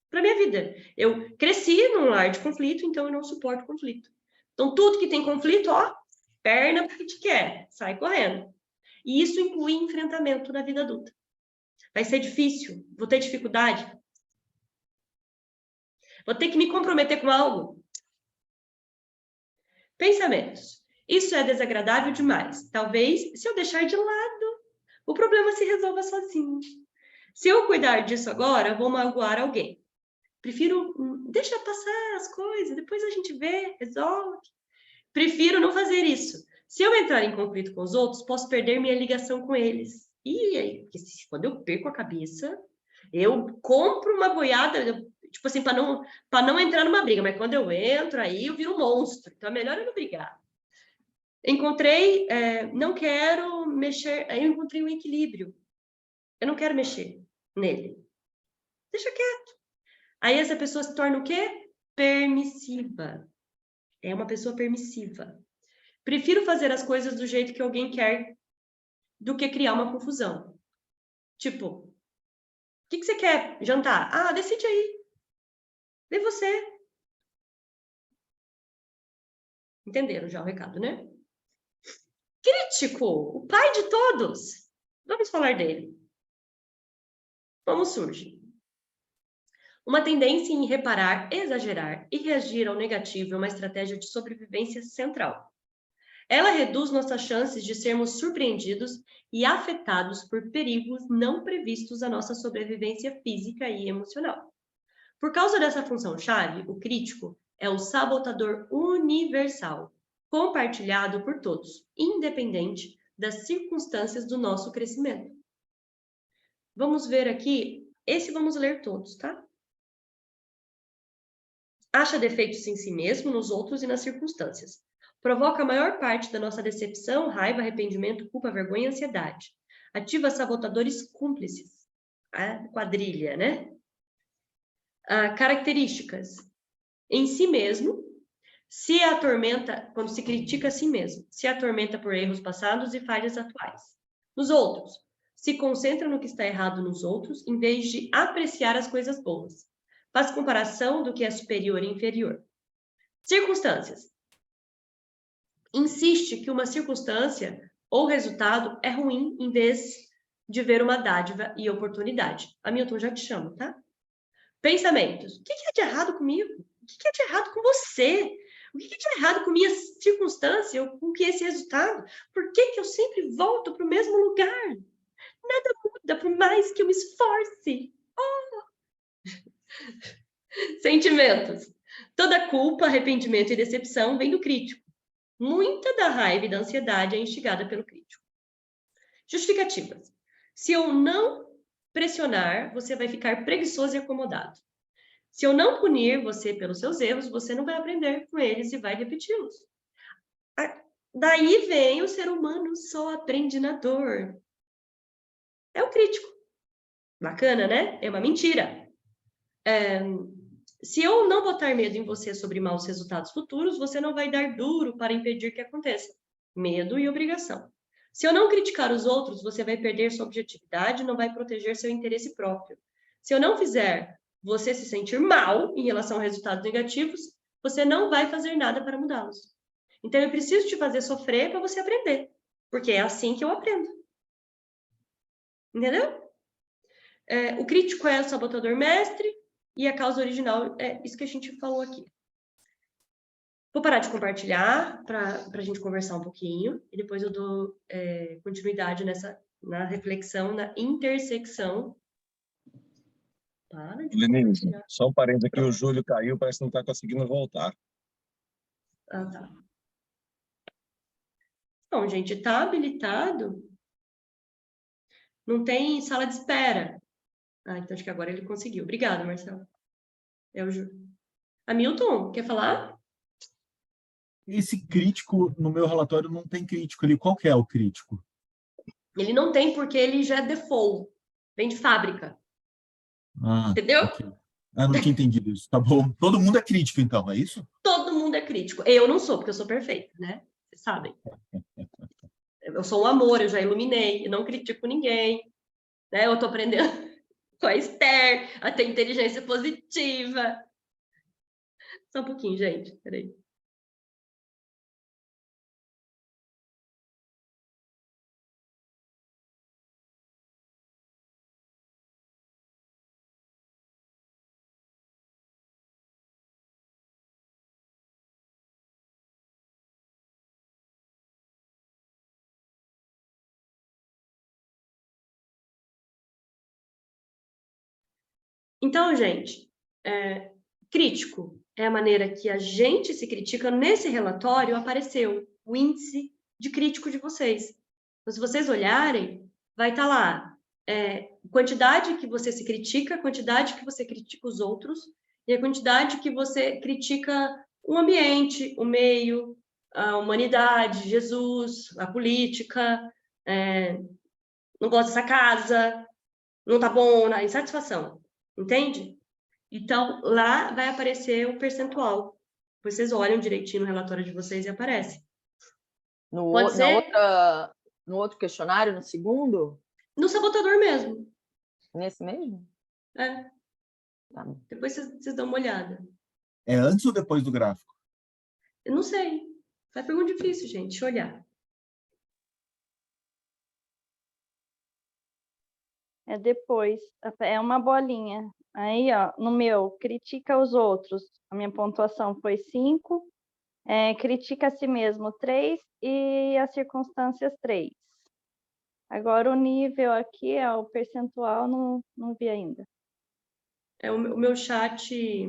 para minha vida. Eu cresci num lar de conflito, então eu não suporto conflito. Então, tudo que tem conflito, ó, perna porque te quer, sai correndo. E isso inclui enfrentamento na vida adulta. Vai ser difícil, vou ter dificuldade. Vou ter que me comprometer com algo. Pensamentos. Isso é desagradável demais. Talvez, se eu deixar de lado, o problema se resolva sozinho. Se eu cuidar disso agora, vou magoar alguém. Prefiro, deixa passar as coisas, depois a gente vê, resolve. Prefiro não fazer isso. Se eu entrar em conflito com os outros, posso perder minha ligação com eles. E aí, quando eu perco a cabeça, eu compro uma boiada, tipo assim, para não entrar numa briga, mas quando eu entro, aí eu viro um monstro. Então é melhor eu não brigar. Não quero mexer, aí eu encontrei um equilíbrio. Eu não quero mexer nele. Deixa quieto. Aí essa pessoa se torna o quê? Permissiva. É uma pessoa permissiva. Prefiro fazer as coisas do jeito que alguém quer do que criar uma confusão. Tipo, o que você quer jantar? Ah, decide aí. Vê você. Entenderam já o recado, né? Crítico, o pai de todos. Vamos falar dele. Como surge? Uma tendência em reparar, exagerar e reagir ao negativo é uma estratégia de sobrevivência central. Ela reduz nossas chances de sermos surpreendidos e afetados por perigos não previstos à nossa sobrevivência física e emocional. Por causa dessa função-chave, o crítico é o sabotador universal, compartilhado por todos, independente das circunstâncias do nosso crescimento. Vamos ver aqui, vamos ler todos, tá? Acha defeitos em si mesmo, nos outros e nas circunstâncias. Provoca a maior parte da nossa decepção, raiva, arrependimento, culpa, vergonha e ansiedade. Ativa sabotadores cúmplices. A quadrilha, né? Características. Em si mesmo, se atormenta, quando se critica a si mesmo, se atormenta por erros passados e falhas atuais. Nos outros, se concentra no que está errado nos outros, em vez de apreciar as coisas boas. Faz comparação do que é superior e inferior. Circunstâncias. Insiste que uma circunstância ou resultado é ruim em vez de ver uma dádiva e oportunidade. Hamilton já te chamo, tá? Pensamentos. O que é de errado comigo? O que é de errado com você? O que é de errado com minha circunstância ou com que esse resultado? Por que eu sempre volto para o mesmo lugar? Nada muda por mais que eu me esforce. Sentimentos. Toda culpa, arrependimento e decepção vem do crítico. Muita da raiva e da ansiedade é instigada pelo crítico. Justificativas. Se eu não pressionar, você vai ficar preguiçoso e acomodado. Se eu não punir você pelos seus erros, você não vai aprender com eles e vai repeti-los. Daí vem o ser humano só aprende na dor. É o crítico. Bacana, né? É uma mentira. Se eu não botar medo em você sobre maus resultados futuros, você não vai dar duro para impedir que aconteça. Medo e obrigação. Se eu não criticar os outros, você vai perder sua objetividade e não vai proteger seu interesse próprio. Se eu não fizer você se sentir mal em relação a resultados negativos, você não vai fazer nada para mudá-los. Então, eu preciso te fazer sofrer para você aprender. Porque é assim que eu aprendo. Entendeu? O crítico é o sabotador mestre e a causa original é isso que a gente falou aqui. Vou parar de compartilhar para a gente conversar um pouquinho, e depois eu dou continuidade na reflexão, na intersecção. Lenise, só um parênteses aqui, o Júlio caiu, parece que não está conseguindo voltar. Ah, tá. Bom, gente, está habilitado. Não tem sala de espera. Ah, então acho que agora ele conseguiu. Obrigada, Marcelo. É o Júlio. Hamilton, quer falar? Esse crítico, no meu relatório, não tem crítico ali. Qual que é o crítico? Ele não tem porque ele já é default. Vem de fábrica. Entendeu? Okay. Ah, não tinha entendido isso. Tá bom. Todo mundo é crítico, então, é isso? Todo mundo é crítico. Eu não sou, porque eu sou perfeita, né? Vocês sabem. Eu sou um amor, eu já iluminei. Eu não critico ninguém. Né? Eu tô aprendendo com a Esther a ter inteligência positiva. Só um pouquinho, gente. Peraí. Então, gente, crítico é a maneira que a gente se critica. Nesse relatório apareceu o índice de crítico de vocês. Então, se vocês olharem, vai estar lá quantidade que você se critica, quantidade que você critica os outros e a quantidade que você critica o ambiente, o meio, a humanidade, Jesus, a política, não gosto dessa casa, não tá bom, na insatisfação. Entende? Então, lá vai aparecer o percentual. Vocês olham direitinho no relatório de vocês e aparece. No outro questionário, no segundo? No sabotador mesmo. Nesse mesmo? É. Tá. Depois vocês dão uma olhada. É antes ou depois do gráfico? Eu não sei. É pergunta difícil, gente. Deixa eu olhar. É depois, é uma bolinha. Aí, ó, no meu, critica os outros. A minha pontuação foi 5. Critica a si mesmo 3 e as circunstâncias 3. Agora o nível aqui é o percentual, não vi ainda. O meu chat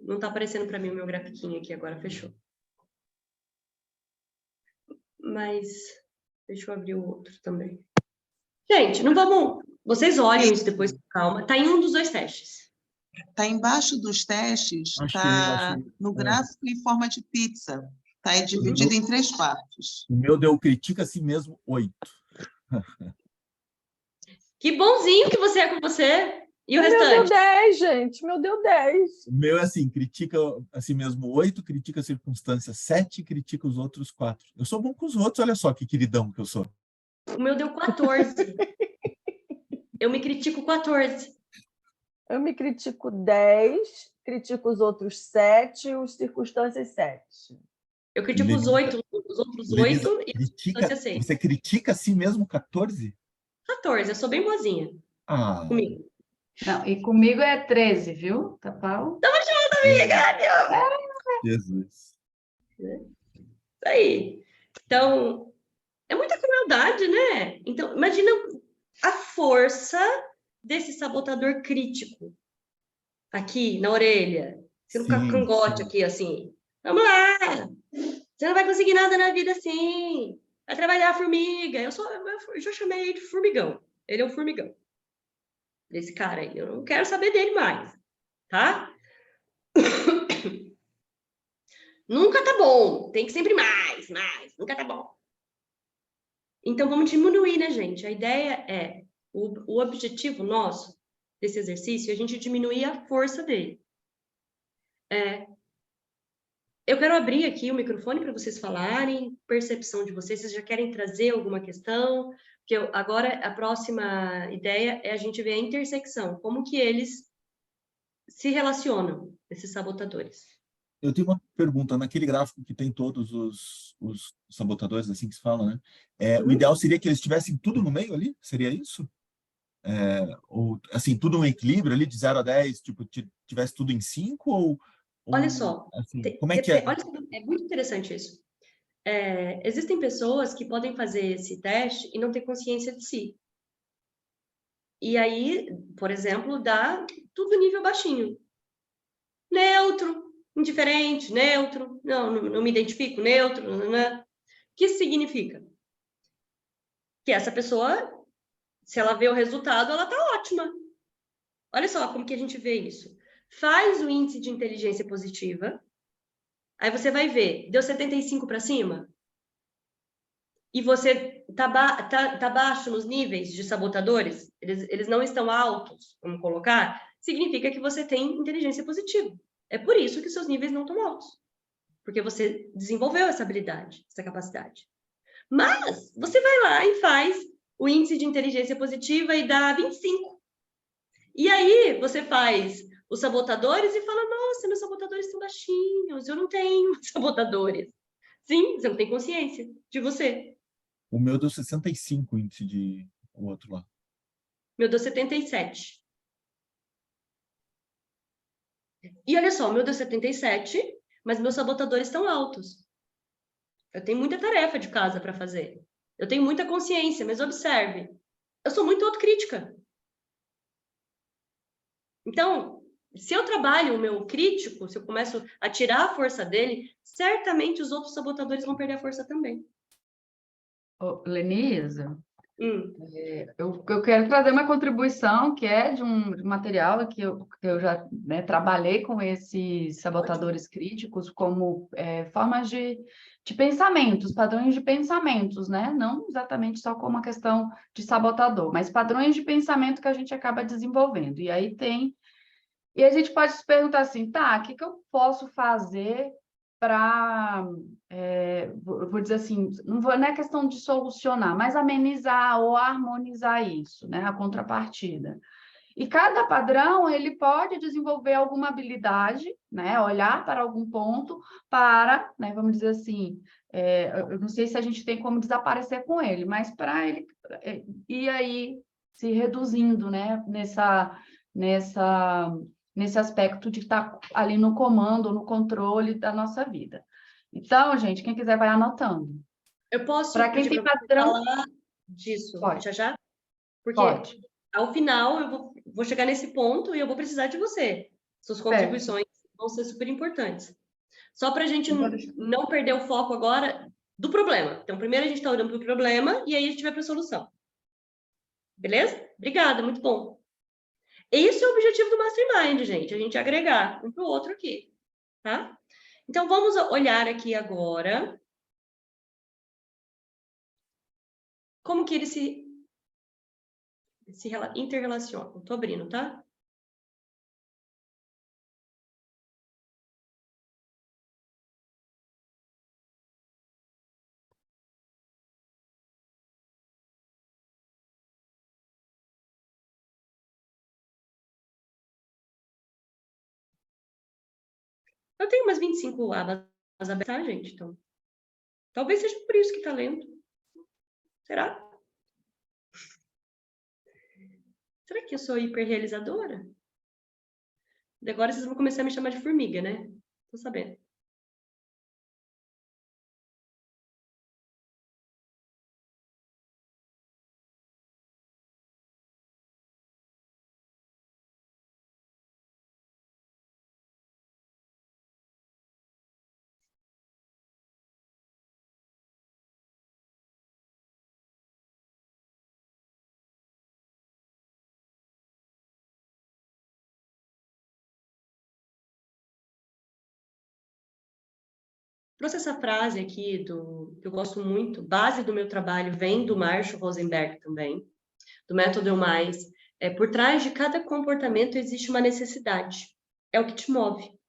não está aparecendo para mim o meu grafiquinho aqui agora, fechou. Mas deixa eu abrir o outro também. Gente, não vamos... Vocês olhem isso depois com calma. Está em um dos 2 testes. Está embaixo dos testes, está no gráfico em forma de pizza. Está dividido em 3 partes. O meu deu critica a si mesmo 8. Que bonzinho que você é com você. E o meu restante? Meu deu 10, gente. Meu deu 10. O meu é assim, critica a si mesmo 8, critica a circunstância 7, critica os outros 4. Eu sou bom com os outros, olha só que queridão que eu sou. O meu deu 14. Eu me critico 14. Eu me critico 10, critico os outros 7 e os circunstâncias 7. Eu critico os outros 8 e as circunstâncias 6. Você critica a si mesmo 14? 14, eu sou bem boazinha. Comigo. Não, e comigo é 13, viu, Tapau? Tamo junto, amiga! Jesus. Isso aí. Então, é muita crueldade, né? Então, imagina a força desse sabotador crítico aqui na orelha. Você não fica com cangote aqui, assim. Vamos lá! Você não vai conseguir nada na vida assim. Vai trabalhar formiga. Eu já chamei ele de formigão. Ele é o formigão. Desse cara aí. Eu não quero saber dele mais. Tá? Nunca tá bom. Tem que sempre mais. Nunca tá bom. Então, vamos diminuir, né, gente? A ideia é, o objetivo nosso desse exercício é a gente diminuir a força dele. Eu quero abrir aqui o microfone para vocês falarem, percepção de vocês. Vocês já querem trazer alguma questão? Porque agora a próxima ideia é a gente ver a intersecção, como que eles se relacionam, esses sabotadores. Eu tenho uma pergunta. Naquele gráfico que tem todos os sabotadores, assim que se fala, né? O ideal seria que eles tivessem tudo no meio ali? Seria isso? Ou, assim, tudo em equilíbrio ali, de 0 a 10, tipo, tivesse tudo em 5? Olha só, assim, como é que é? olha só, é muito interessante isso. Existem pessoas que podem fazer esse teste e não ter consciência de si. E aí, por exemplo, dá tudo nível baixinho. Neutro, indiferente, neutro, não me identifico, neutro, né? O que isso significa? Que essa pessoa, se ela vê o resultado, ela tá ótima. Olha só como que a gente vê isso. Faz o índice de inteligência positiva, aí você vai ver, deu 75 para cima? E você tá baixo nos níveis de sabotadores, eles não estão altos, vamos colocar, significa que você tem inteligência positiva. É por isso que seus níveis não estão altos. Porque você desenvolveu essa habilidade, essa capacidade. Mas você vai lá e faz o índice de inteligência positiva e dá 25. E aí você faz os sabotadores e fala, nossa, meus sabotadores estão baixinhos, eu não tenho sabotadores. Sim, você não tem consciência de você. O meu deu 65, o índice de... o outro lá. Meu deu 77. E olha só, o meu deu 77, mas meus sabotadores estão altos. Eu tenho muita tarefa de casa para fazer. Eu tenho muita consciência, mas observe, eu sou muito autocrítica. Então, se eu trabalho o meu crítico, se eu começo a tirar a força dele, certamente os outros sabotadores vão perder a força também. Lenisa, eu quero trazer uma contribuição que é de um material que eu já, né, trabalhei com esses sabotadores críticos como formas de pensamentos, padrões de pensamentos, né? Não exatamente só como uma questão de sabotador, mas padrões de pensamento que a gente acaba desenvolvendo. E aí e a gente pode se perguntar assim, tá, o que eu posso fazer para, vou dizer assim, não é questão de solucionar, mas amenizar ou harmonizar isso, né, a contrapartida. E cada padrão, ele pode desenvolver alguma habilidade, né, olhar para algum ponto para, né, vamos dizer assim, eu não sei se a gente tem como desaparecer com ele, mas para ele ir aí se reduzindo, né, nesse aspecto de estar ali no comando, no controle da nossa vida. Então, gente, quem quiser vai anotando. Eu posso Para quem tem padrão, falar disso pode. já? Porque Pode. ao final eu vou chegar nesse ponto e eu vou precisar de você. Suas contribuições vão ser super importantes. Só para a gente não perder o foco agora do problema. Então, primeiro a gente está olhando para o problema e aí a gente vai para a solução. Beleza? Obrigada, muito bom. Esse é o objetivo do Mastermind, gente. A gente agregar um para o outro aqui, tá? Então, vamos olhar aqui agora como que eles se interrelacionam. Estou abrindo, tá? Eu tenho umas 25 abas abertas, tá, gente? Então, talvez seja por isso que tá lento. Será? Será que eu sou hiperrealizadora? E agora vocês vão começar a me chamar de formiga, né? Tô sabendo. Trouxe essa frase aqui que eu gosto muito, base do meu trabalho vem do Marshall Rosenberg também, do método Eu Mais. Por trás de cada comportamento existe uma necessidade. É o que te move.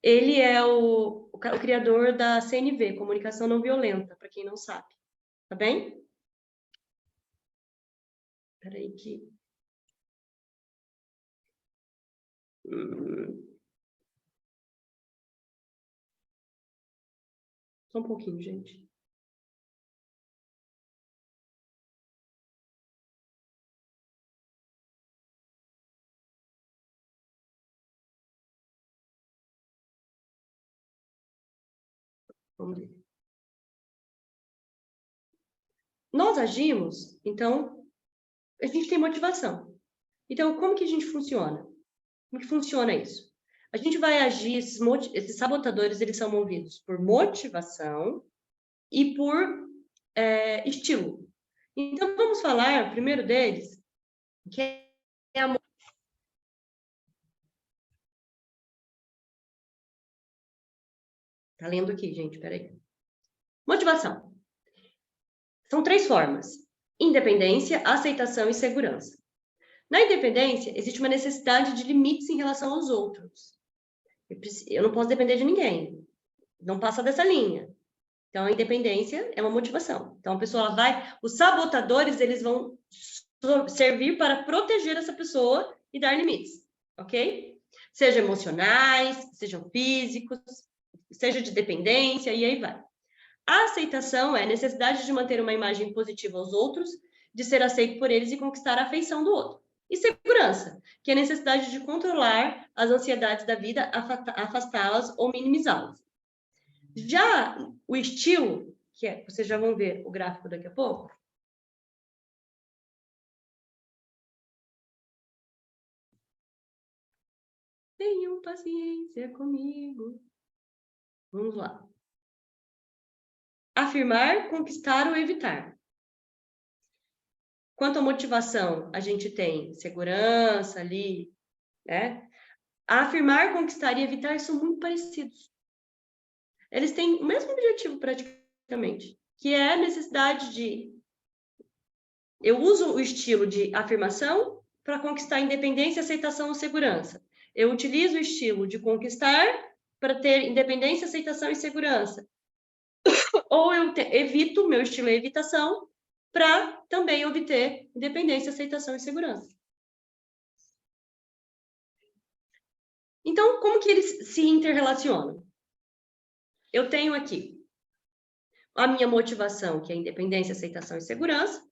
Ele é o criador da CNV, Comunicação Não Violenta, para quem não sabe. Tá bem? Espera aí que... Só um pouquinho, gente. Vamos ver. Nós agimos, então, a gente tem motivação. Então, como que a gente funciona? Como que funciona isso? A gente vai agir, esses sabotadores, eles são movidos por motivação e por estilo. Então, vamos falar, o primeiro deles, que é a... Tá lendo aqui, gente, peraí. Motivação. São 3 formas: independência, aceitação e segurança. Na independência, existe uma necessidade de limites em relação aos outros. Eu não posso depender de ninguém. Não passa dessa linha. Então, a independência é uma motivação. Então, a pessoa vai... Os sabotadores, eles vão servir para proteger essa pessoa e dar limites, ok? Sejam emocionais, sejam físicos, seja de dependência, e aí vai. A aceitação é a necessidade de manter uma imagem positiva aos outros, de ser aceito por eles e conquistar a afeição do outro. E segurança, que é a necessidade de controlar as ansiedades da vida, afastá-las ou minimizá-las. Já o estilo, que é, vocês já vão ver o gráfico daqui a pouco. Tenham paciência comigo. Vamos lá. Afirmar, conquistar ou evitar. Quanto à motivação, a gente tem segurança ali, né? Afirmar, conquistar e evitar são muito parecidos. Eles têm o mesmo objetivo praticamente, que é a necessidade de... Eu uso o estilo de afirmação para conquistar independência, aceitação ou segurança. Eu utilizo o estilo de conquistar para ter independência, aceitação e segurança. Ou eu evito, meu estilo é evitação, para também obter independência, aceitação e segurança. Então, como que eles se interrelacionam? Eu tenho aqui a minha motivação, que é independência, aceitação e segurança,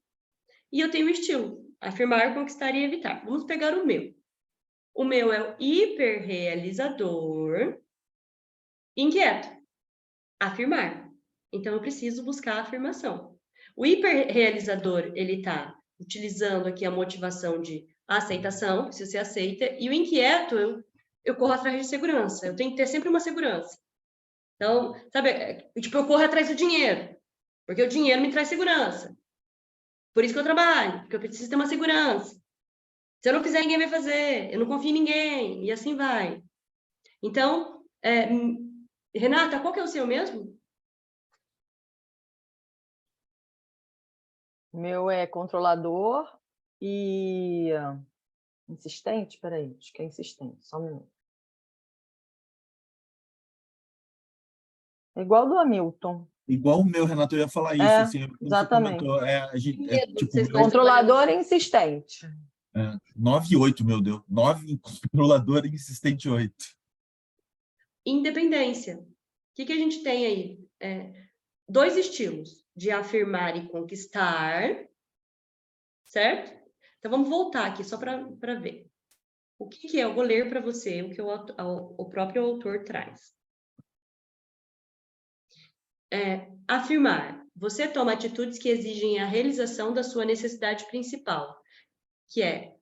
e eu tenho o estilo, afirmar, conquistar e evitar. Vamos pegar o meu. O meu é o hiperrealizador inquieto. Afirmar. Então, eu preciso buscar a afirmação. O hiperrealizador, ele está utilizando aqui a motivação de aceitação, preciso ser aceita, e o inquieto, eu corro atrás de segurança. Eu tenho que ter sempre uma segurança. Então, sabe, tipo, eu corro atrás do dinheiro, porque o dinheiro me traz segurança. Por isso que eu trabalho, porque eu preciso ter uma segurança. Se eu não fizer, ninguém vai fazer. Eu não confio em ninguém. E assim vai. Então, Renata, qual que é o seu mesmo? Meu é controlador e insistente. Peraí, acho que é insistente. Só um minuto. É igual do Hamilton. Igual o meu, Renato, eu ia falar isso. Assim, Exatamente. Você comentou, tipo, Controlador e insistente. 9 e 8, meu Deus. 9 controlador e insistente 8. Independência. O que a gente tem aí? 2 estilos, de afirmar e conquistar, certo? Então, vamos voltar aqui só para ver. O que é? Eu vou ler para você o que o próprio autor traz. Afirmar. Você toma atitudes que exigem a realização da sua necessidade principal, que é...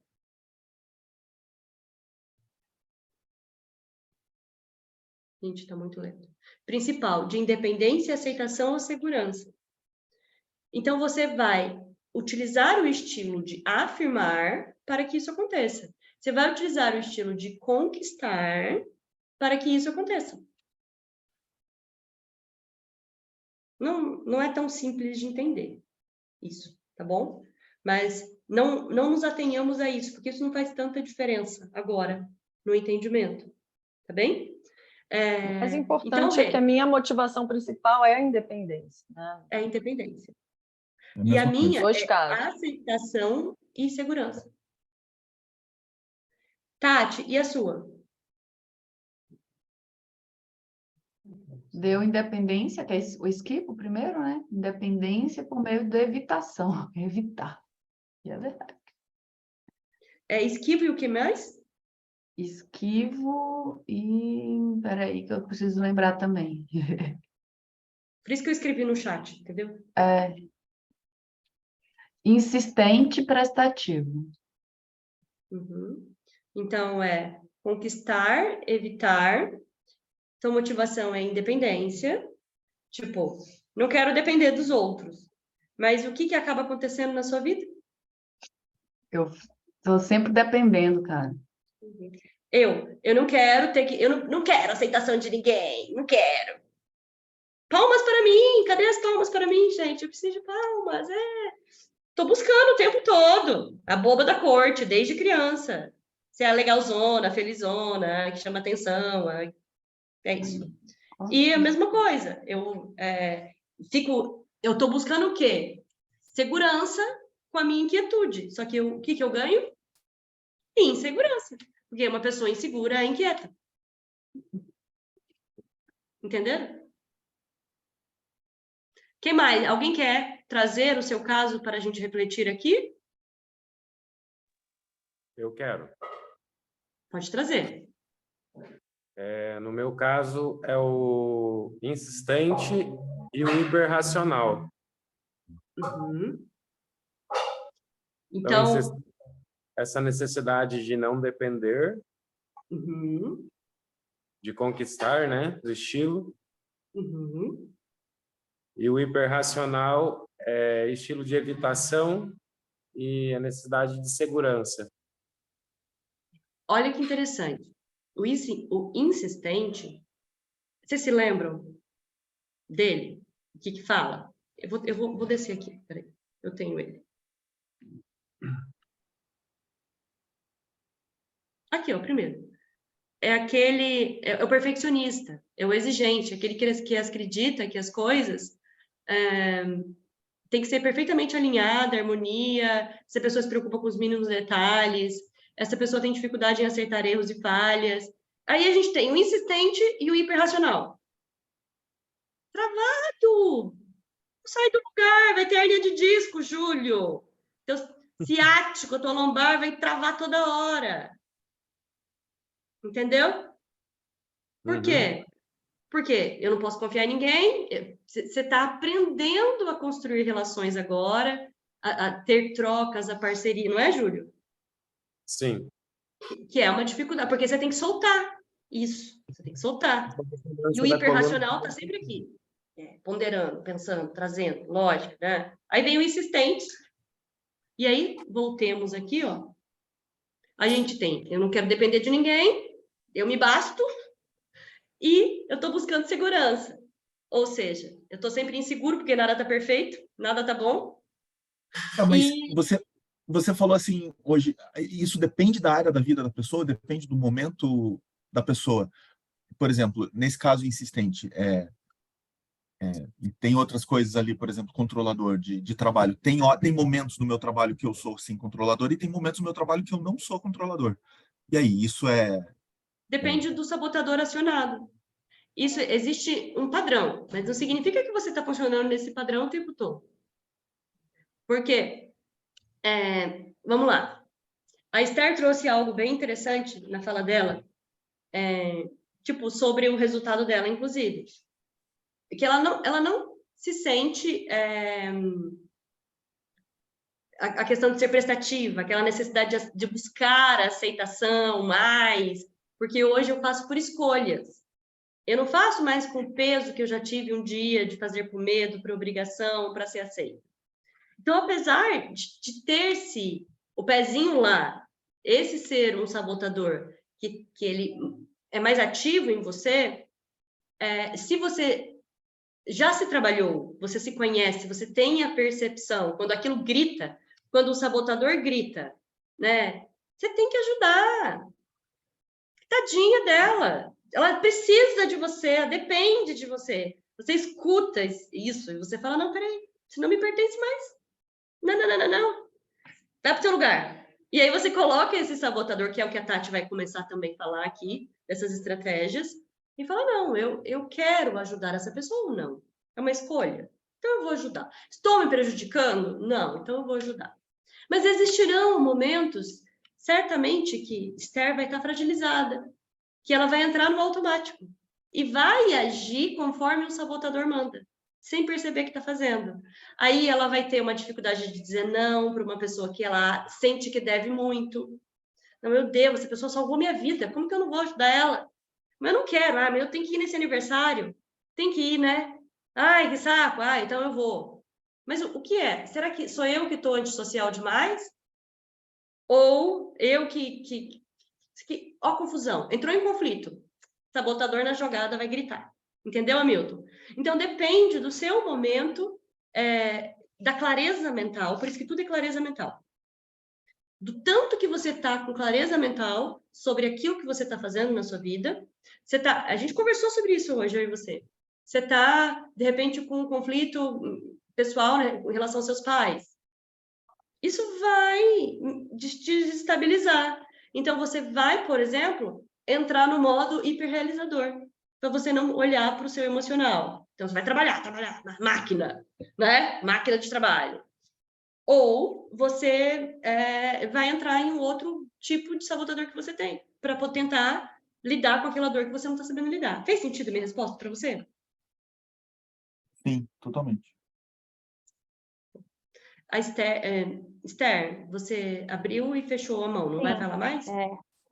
Gente, está muito lento. Principal, de independência, aceitação ou segurança. Então, você vai utilizar o estilo de afirmar para que isso aconteça. Você vai utilizar o estilo de conquistar para que isso aconteça. Não é tão simples de entender isso, tá bom? Mas não nos atenhamos a isso, porque isso não faz tanta diferença agora no entendimento, tá bem? O mais importante é que a minha motivação principal é a independência. Né? É a independência. E a minha é a aceitação e segurança. Tati, e a sua? Deu independência, que é o esquivo primeiro, né? Independência por meio da evitação. Evitar. E é verdade. Esquivo e o que mais? Esquivo e... Peraí, que eu preciso lembrar também. Por isso que eu escrevi no chat, entendeu? Insistente prestativo. Uhum. Então, é conquistar, evitar. Então, motivação é independência. Tipo, não quero depender dos outros. Mas o que acaba acontecendo na sua vida? Eu tô sempre dependendo, cara. Eu não quero ter que... Eu não quero aceitação de ninguém. Não quero. Palmas para mim. Cadê as palmas para mim, gente? Eu preciso de palmas. Tô buscando o tempo todo. A boba da corte, desde criança. Ser a legalzona, a felizona, que chama atenção. É isso. E a mesma coisa. Eu tô buscando o quê? Segurança com a minha inquietude. Só que o que eu ganho? Insegurança. Porque uma pessoa insegura é inquieta. Entenderam? Quem mais? Alguém quer trazer o seu caso para a gente refletir aqui? Eu quero. Pode trazer. No meu caso, é o insistente e o hiperracional. Uhum. Então, Então, essa necessidade de não depender, uhum. de conquistar, né, do estilo. Uhum. E o hiperracional é estilo de evitação e a necessidade de segurança. Olha que interessante. O insistente, vocês se lembram dele? O que fala? Eu vou descer aqui, peraí. Eu tenho ele. Aqui, ó, primeiro. É o perfeccionista, é o exigente, aquele que acredita que as coisas tem que ser perfeitamente alinhada, harmonia, essa pessoa se preocupa com os mínimos detalhes, essa pessoa tem dificuldade em acertar erros e falhas. Aí a gente tem o insistente e o hiperracional. Travado! Sai do lugar, vai ter hernia de disco, Júlio. Teu ciático, a tua lombar vai travar toda hora. Entendeu? Por quê? Porque eu não posso confiar em ninguém. Você está aprendendo a construir relações agora, a ter trocas, a parceria, não é, Júlio? Sim. Que é uma dificuldade, porque você tem que soltar isso. Você tem que soltar. E o hiperracional está sempre aqui, ponderando, pensando, trazendo, lógica, né? Aí vem o insistente. E aí, voltemos aqui, ó. A gente tem, eu não quero depender de ninguém, eu me basto, e eu estou buscando segurança. Ou seja, eu estou sempre inseguro, porque nada está perfeito, nada está bom. Mas você falou assim, hoje, isso depende da área da vida da pessoa, depende do momento da pessoa. Por exemplo, nesse caso insistente, e tem outras coisas ali, por exemplo, controlador de trabalho. Tem momentos no meu trabalho que eu sou, sim, controlador, e tem momentos no meu trabalho que eu não sou controlador. E aí, isso Depende do sabotador acionado. Isso, existe um padrão, mas não significa que você está funcionando nesse padrão o tempo todo. Por quê? Vamos lá. A Esther trouxe algo bem interessante na fala dela, tipo, sobre o resultado dela, inclusive. Que ela não se sente... a questão de ser prestativa, aquela necessidade de buscar a aceitação mais, porque hoje eu faço por escolhas. Eu não faço mais com o peso que eu já tive um dia de fazer por medo, por obrigação, para ser aceito. Então, apesar de ter-se o pezinho lá, esse ser um sabotador, que ele é mais ativo em você, se você já se trabalhou, você se conhece, você tem a percepção, quando aquilo grita, quando o sabotador grita, né? Você tem que ajudar. Tadinha dela. Ela precisa de você, ela depende de você. Você escuta isso e você fala, não, peraí, isso não me pertence mais. Não. Vai pro teu lugar. E aí você coloca esse sabotador, que é o que a Tati vai começar também a falar aqui, dessas estratégias, e fala, não, eu quero ajudar essa pessoa ou não. É uma escolha. Então eu vou ajudar. Estou me prejudicando? Não, então eu vou ajudar. Mas existirão momentos, certamente, que Esther vai estar fragilizada, que ela vai entrar no automático e vai agir conforme o sabotador manda. sem perceber que está fazendo. Aí ela vai ter uma dificuldade de dizer não para uma pessoa que ela sente que deve muito. Não, meu Deus, essa pessoa salvou minha vida, como que eu não vou ajudar ela? Mas eu não quero, mas eu tenho que ir nesse aniversário. Tem que ir, né? Ai, que saco, então eu vou. Mas o que é? Será que sou eu que estou antissocial demais? Ou eu que... Ó, confusão. Entrou em conflito. Sabotador na jogada vai gritar. Entendeu, Hamilton? Então, depende do seu momento, da clareza mental. Por isso que tudo é clareza mental. Do tanto que você está com clareza mental sobre aquilo que você está fazendo na sua vida. A gente conversou sobre isso hoje, eu e você. Você está, de repente, com um conflito pessoal, né, em relação aos seus pais. Isso vai te desestabilizar. Então, você vai, por exemplo, entrar no modo hiperrealizador, para você não olhar para o seu emocional. Então, você vai trabalhar na máquina, né? Máquina de trabalho. Ou você vai entrar em um outro tipo de sabotador que você tem, para tentar lidar com aquela dor que você não está sabendo lidar. Fez sentido a minha resposta para você? Sim, totalmente. A Esther, você abriu e fechou a mão, não vai falar mais?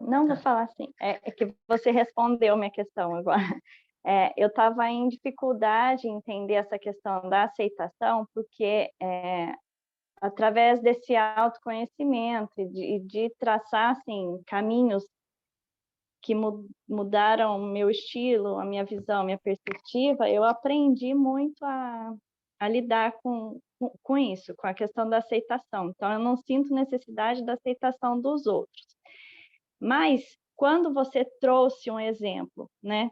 Não vou falar assim. É que você respondeu minha questão agora. Eu estava em dificuldade em entender essa questão da aceitação, porque através desse autoconhecimento e de traçar assim, caminhos que mudaram o meu estilo, a minha visão, a minha perspectiva, eu aprendi muito a lidar com isso, com a questão da aceitação. Então, eu não sinto necessidade da aceitação dos outros. Mas, quando você trouxe um exemplo, né?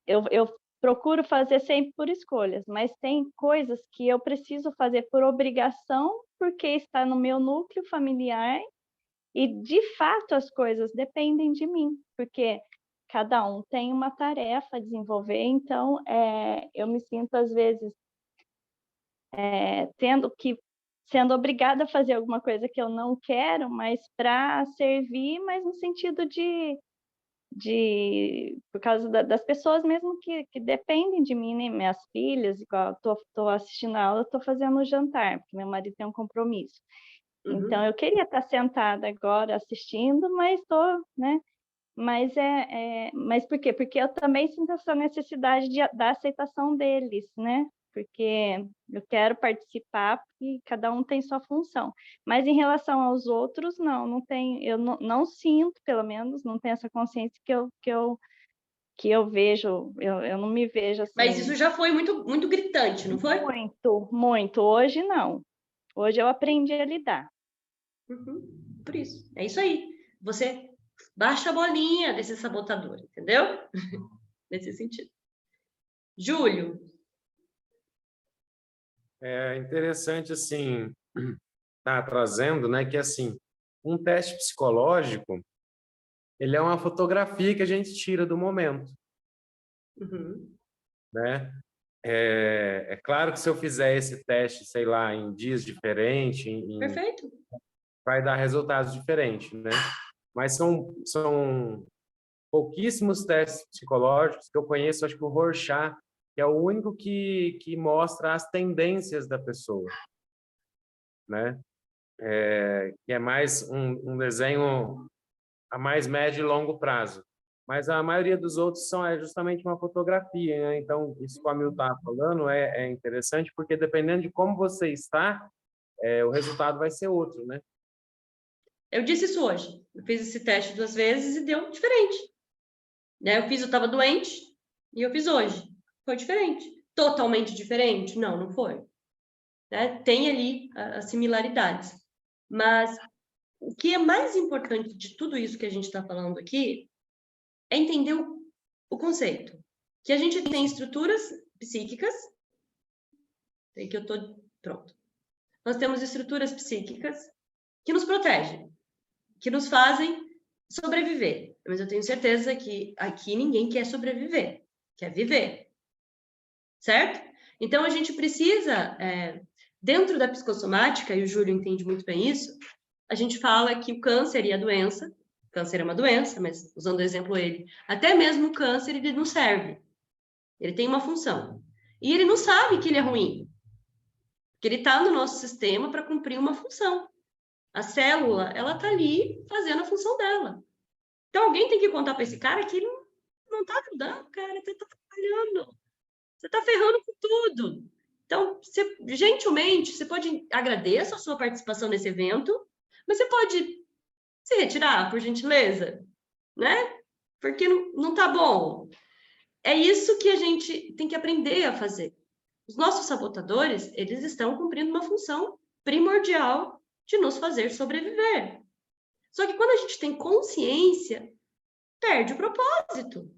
Eu procuro fazer sempre por escolhas, mas tem coisas que eu preciso fazer por obrigação, porque está no meu núcleo familiar, e, de fato, as coisas dependem de mim, porque cada um tem uma tarefa a desenvolver, então eu me sinto, às vezes, sendo obrigada a fazer alguma coisa que eu não quero, mas para servir, mas no sentido por causa das pessoas mesmo que dependem de mim, né? Minhas filhas, igual estou assistindo a aula, estou fazendo o jantar, porque meu marido tem um compromisso. Então, eu queria estar sentada agora assistindo, mas estou, né? Mas por quê? Porque eu também sinto essa necessidade da aceitação deles, né? Porque eu quero participar, porque cada um tem sua função. Mas em relação aos outros, não tenho, eu não sinto, pelo menos, não tenho essa consciência que eu vejo, eu não me vejo assim. Mas isso já foi muito, muito gritante, não foi? Muito, muito. Hoje, não. Hoje eu aprendi a lidar. Por isso, é isso aí. Você baixa a bolinha desse sabotador, entendeu? Nesse sentido. Júlio. É interessante, assim, tá trazendo, né, que, assim, um teste psicológico, ele é uma fotografia que a gente tira do momento, né? É claro que se eu fizer esse teste, sei lá, em dias diferentes, Perfeito. vai dar resultados diferentes, né? Mas são pouquíssimos testes psicológicos que eu conheço. Acho que o Rorschach que é o único que mostra as tendências da pessoa, né? Que é mais um desenho a mais médio e longo prazo. Mas a maioria dos outros é justamente uma fotografia, né? Então, isso que o Hamilton está falando é interessante, porque dependendo de como você está, o resultado vai ser outro, né? Eu disse isso hoje. Eu fiz esse teste 2 vezes e deu diferente. Né? Eu estava doente e eu fiz hoje. Foi diferente. Totalmente diferente? Não foi. Né? Tem ali as similaridades. Mas o que é mais importante de tudo isso que a gente está falando aqui é entender o conceito. Que a gente tem estruturas psíquicas. Tem que eu estou pronto. Nós temos estruturas psíquicas que nos protegem, que nos fazem sobreviver. Mas eu tenho certeza que aqui ninguém quer sobreviver, quer viver. Certo? Então, a gente precisa, dentro da psicossomática, e o Júlio entende muito bem isso, a gente fala que o câncer e a doença, câncer é uma doença, mas usando o exemplo ele, até mesmo o câncer ele não serve. Ele tem uma função. E ele não sabe que ele é ruim. Porque ele está no nosso sistema para cumprir uma função. A célula, ela está ali fazendo a função dela. Então, alguém tem que contar para esse cara que ele não está ajudando, cara. Você está trabalhando. Você está ferrando com tudo. Então, gentilmente, você pode agradecer a sua participação nesse evento, mas você pode se retirar, por gentileza, né? Porque não tá bom. É isso que a gente tem que aprender a fazer. Os nossos sabotadores, eles estão cumprindo uma função primordial de nos fazer sobreviver. Só que quando a gente tem consciência, perde o propósito.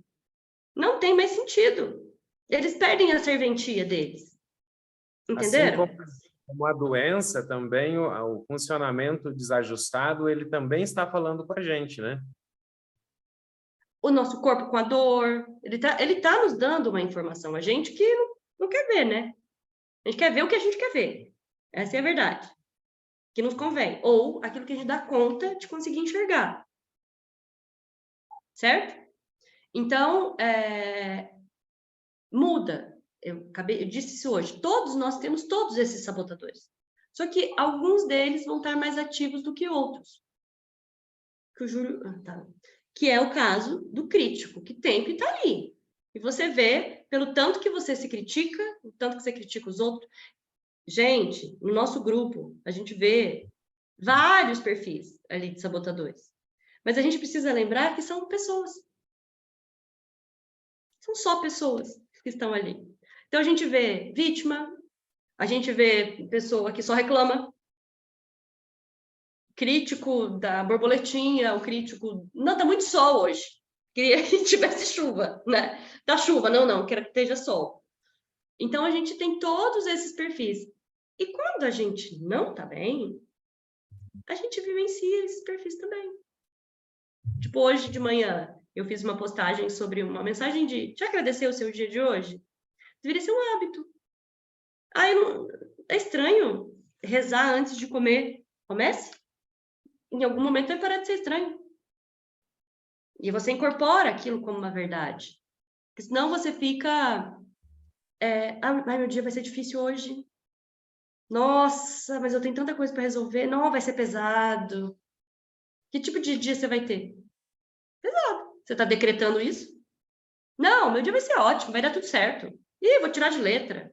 Não tem mais sentido. Eles perdem a serventia deles. Entenderam? Assim como a doença, também o funcionamento desajustado, ele também está falando com a gente, né? O nosso corpo com a dor, ele tá nos dando uma informação. A gente que não quer ver, né? A gente quer ver o que a gente quer ver. Essa é a verdade. Que nos convém. Ou aquilo que a gente dá conta de conseguir enxergar. Certo? Então, muda. Eu disse isso hoje. Todos nós temos todos esses sabotadores. Só que alguns deles vão estar mais ativos do que outros. Que é o caso do crítico, que tem que estar ali. E você vê, pelo tanto que você se critica, o tanto que você critica os outros. Gente, no nosso grupo, a gente vê vários perfis ali de sabotadores. Mas a gente precisa lembrar que são pessoas. São só pessoas que estão ali. Então, a gente vê vítima, a gente vê pessoa que só reclama, crítico da borboletinha, o crítico... Não, tá muito sol hoje. Queria que tivesse chuva, né? Tá chuva, não, quero que esteja sol. Então, a gente tem todos esses perfis. E quando a gente não tá bem, a gente vivencia esses perfis também. Tipo, hoje de manhã, eu fiz uma postagem sobre uma mensagem de te agradecer o seu dia de hoje. Deveria ser um hábito. É estranho rezar antes de comer. Comece. Em algum momento vai parar de ser estranho. E você incorpora aquilo como uma verdade. Porque senão você fica... meu dia vai ser difícil hoje. Nossa, mas eu tenho tanta coisa para resolver. Não, vai ser pesado. Que tipo de dia você vai ter? Pesado. Você está decretando isso? Não, meu dia vai ser ótimo, vai dar tudo certo. Ih, vou tirar de letra.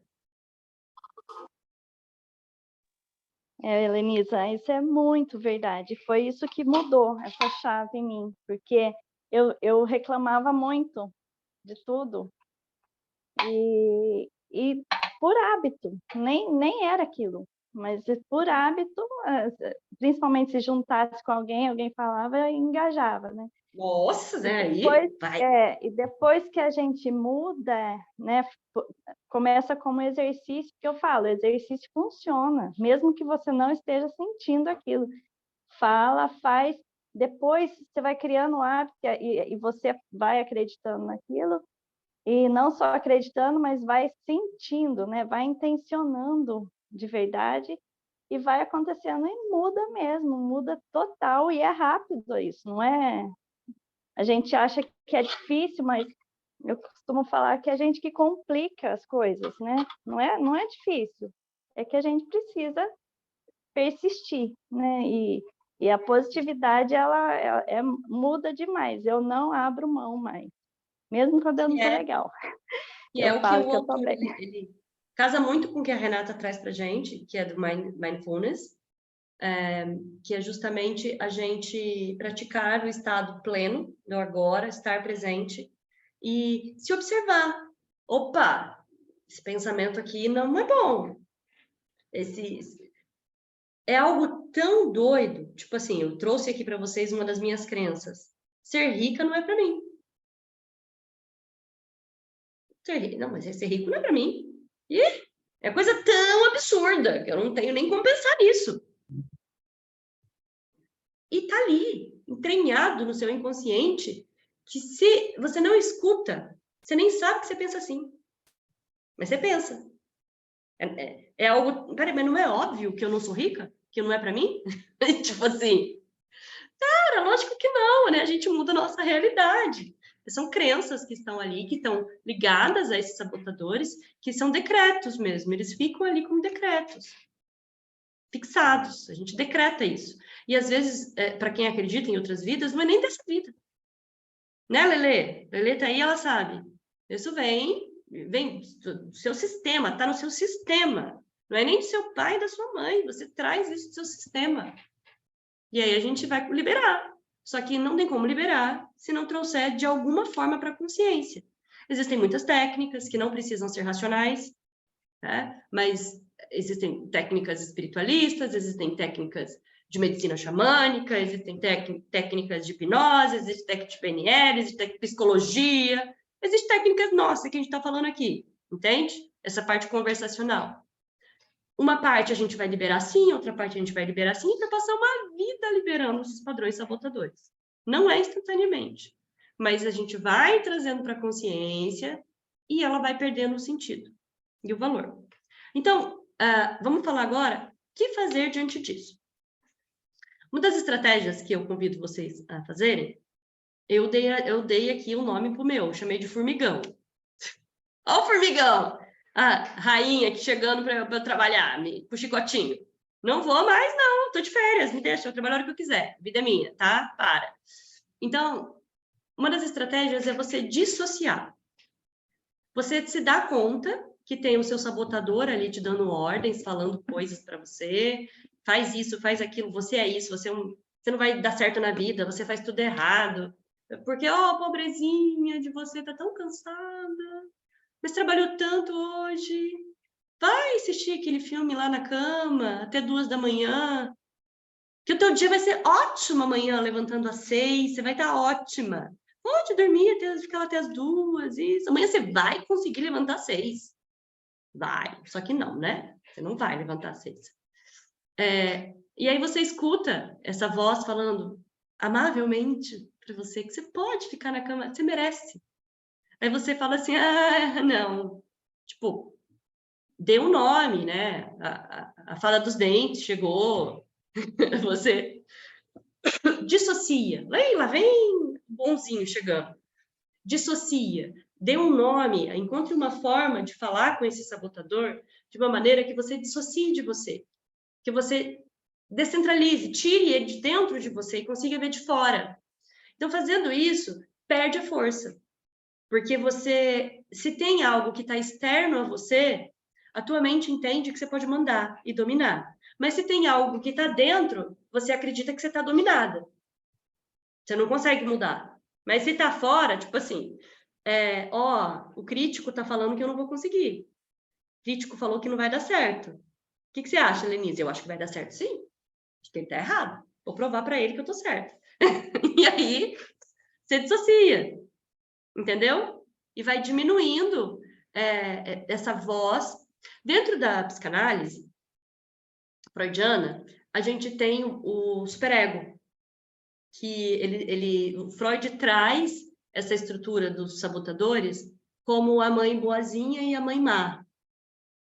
Helenisa, isso é muito verdade. Foi isso que mudou essa chave em mim, porque eu reclamava muito de tudo e por hábito, nem era aquilo, mas por hábito, principalmente se juntasse com alguém falava e engajava, né? Nossa, né? E depois que a gente muda, né, começa como exercício, que eu falo, exercício funciona, mesmo que você não esteja sentindo aquilo. Fala, faz, depois você vai criando o hábito e você vai acreditando naquilo, e não só acreditando, mas vai sentindo, né, vai intencionando de verdade, e vai acontecendo e muda mesmo, muda total, e é rápido isso, não é... A gente acha que é difícil, mas eu costumo falar que é a gente que complica as coisas, né? Não é difícil, é que a gente precisa persistir, né? E a positividade, ela muda demais, eu não abro mão mais, mesmo quando eu não tô legal. E é o que o autor, ele casa muito com o que a Renata traz pra gente, que é do Mindfulness, que é justamente a gente praticar o estado pleno do agora, estar presente e se observar. Opa, esse pensamento aqui não é bom. É algo tão doido. Tipo assim, eu trouxe aqui para vocês uma das minhas crenças. Ser rica não é para mim. Não, mas ser rico não é para mim. É coisa tão absurda que eu não tenho nem como pensar nisso. E tá ali, entranhado no seu inconsciente, que se você não escuta, você nem sabe que você pensa assim. Mas você pensa. É algo... Peraí, mas não é óbvio que eu não sou rica? Que não é pra mim? Tipo assim... Cara, lógico que não, né? A gente muda a nossa realidade. São crenças que estão ali, que estão ligadas a esses sabotadores, que são decretos mesmo, eles ficam ali como decretos, fixados, a gente decreta isso. E às vezes, para quem acredita em outras vidas, não é nem dessa vida. Né, Lelê? Lelê tá aí, ela sabe. Isso vem do seu sistema, tá no seu sistema. Não é nem do seu pai e da sua mãe, você traz isso do seu sistema. E aí a gente vai liberar. Só que não tem como liberar se não trouxer de alguma forma para a consciência. Existem muitas técnicas que não precisam ser racionais, né? Mas existem técnicas espiritualistas, existem técnicas de medicina xamânica, existem técnicas de hipnose, existe técnica de PNL, existe técnica de psicologia, existem técnicas nossas que a gente está falando aqui, entende? Essa parte conversacional. Uma parte a gente vai liberar assim, outra parte a gente vai liberar assim, para passar uma vida liberando esses padrões sabotadores. Não é instantaneamente, mas a gente vai trazendo para a consciência e ela vai perdendo o sentido e o valor. Então, vamos falar agora o que fazer diante disso. Uma das estratégias que eu convido vocês a fazerem, eu dei aqui um nome para o meu, chamei de formigão. Ó o formigão! A rainha aqui chegando para trabalhar, com o chicotinho. Não vou mais, não, tô de férias, me deixa, eu trabalho a hora que eu quiser, a vida é minha, tá? Para. Então, uma das estratégias é você dissociar. Você se dá conta que tem o seu sabotador ali te dando ordens, falando coisas para você, faz isso, faz aquilo, você é isso, você não vai dar certo na vida, você faz tudo errado. Porque, pobrezinha de você, tá tão cansada, mas trabalhou tanto hoje. Vai assistir aquele filme lá na cama, até 2 da manhã, que o teu dia vai ser ótimo amanhã, levantando às 6, você vai estar ótima. Pode dormir, ficar lá até as 2, isso. Amanhã você vai conseguir levantar às 6. Vai, só que não, né? Você não vai levantar às 6. E aí você escuta essa voz falando amavelmente para você que você pode ficar na cama, você merece. Aí você fala assim, não. Tipo, dê um nome, né? A fada dos dentes chegou. Você dissocia. Lá vem bonzinho chegando. Dissocia. Dê um nome. Encontre uma forma de falar com esse sabotador de uma maneira que você dissocie de você. Que você descentralize, tire ele de dentro de você e consiga ver de fora. Então, fazendo isso, perde a força. Porque você, se tem algo que está externo a você, a tua mente entende que você pode mandar e dominar. Mas se tem algo que está dentro, você acredita que você está dominada. Você não consegue mudar. Mas se está fora, tipo assim, o crítico está falando que eu não vou conseguir. O crítico falou que não vai dar certo. O que você acha, Lenise? Eu acho que vai dar certo, sim. Acho que ele está errado. Vou provar para ele que eu estou certa. E aí, você dissocia. Entendeu? E vai diminuindo essa voz. Dentro da psicanálise freudiana, a gente tem o superego, que o Freud traz essa estrutura dos sabotadores como a mãe boazinha e a mãe má,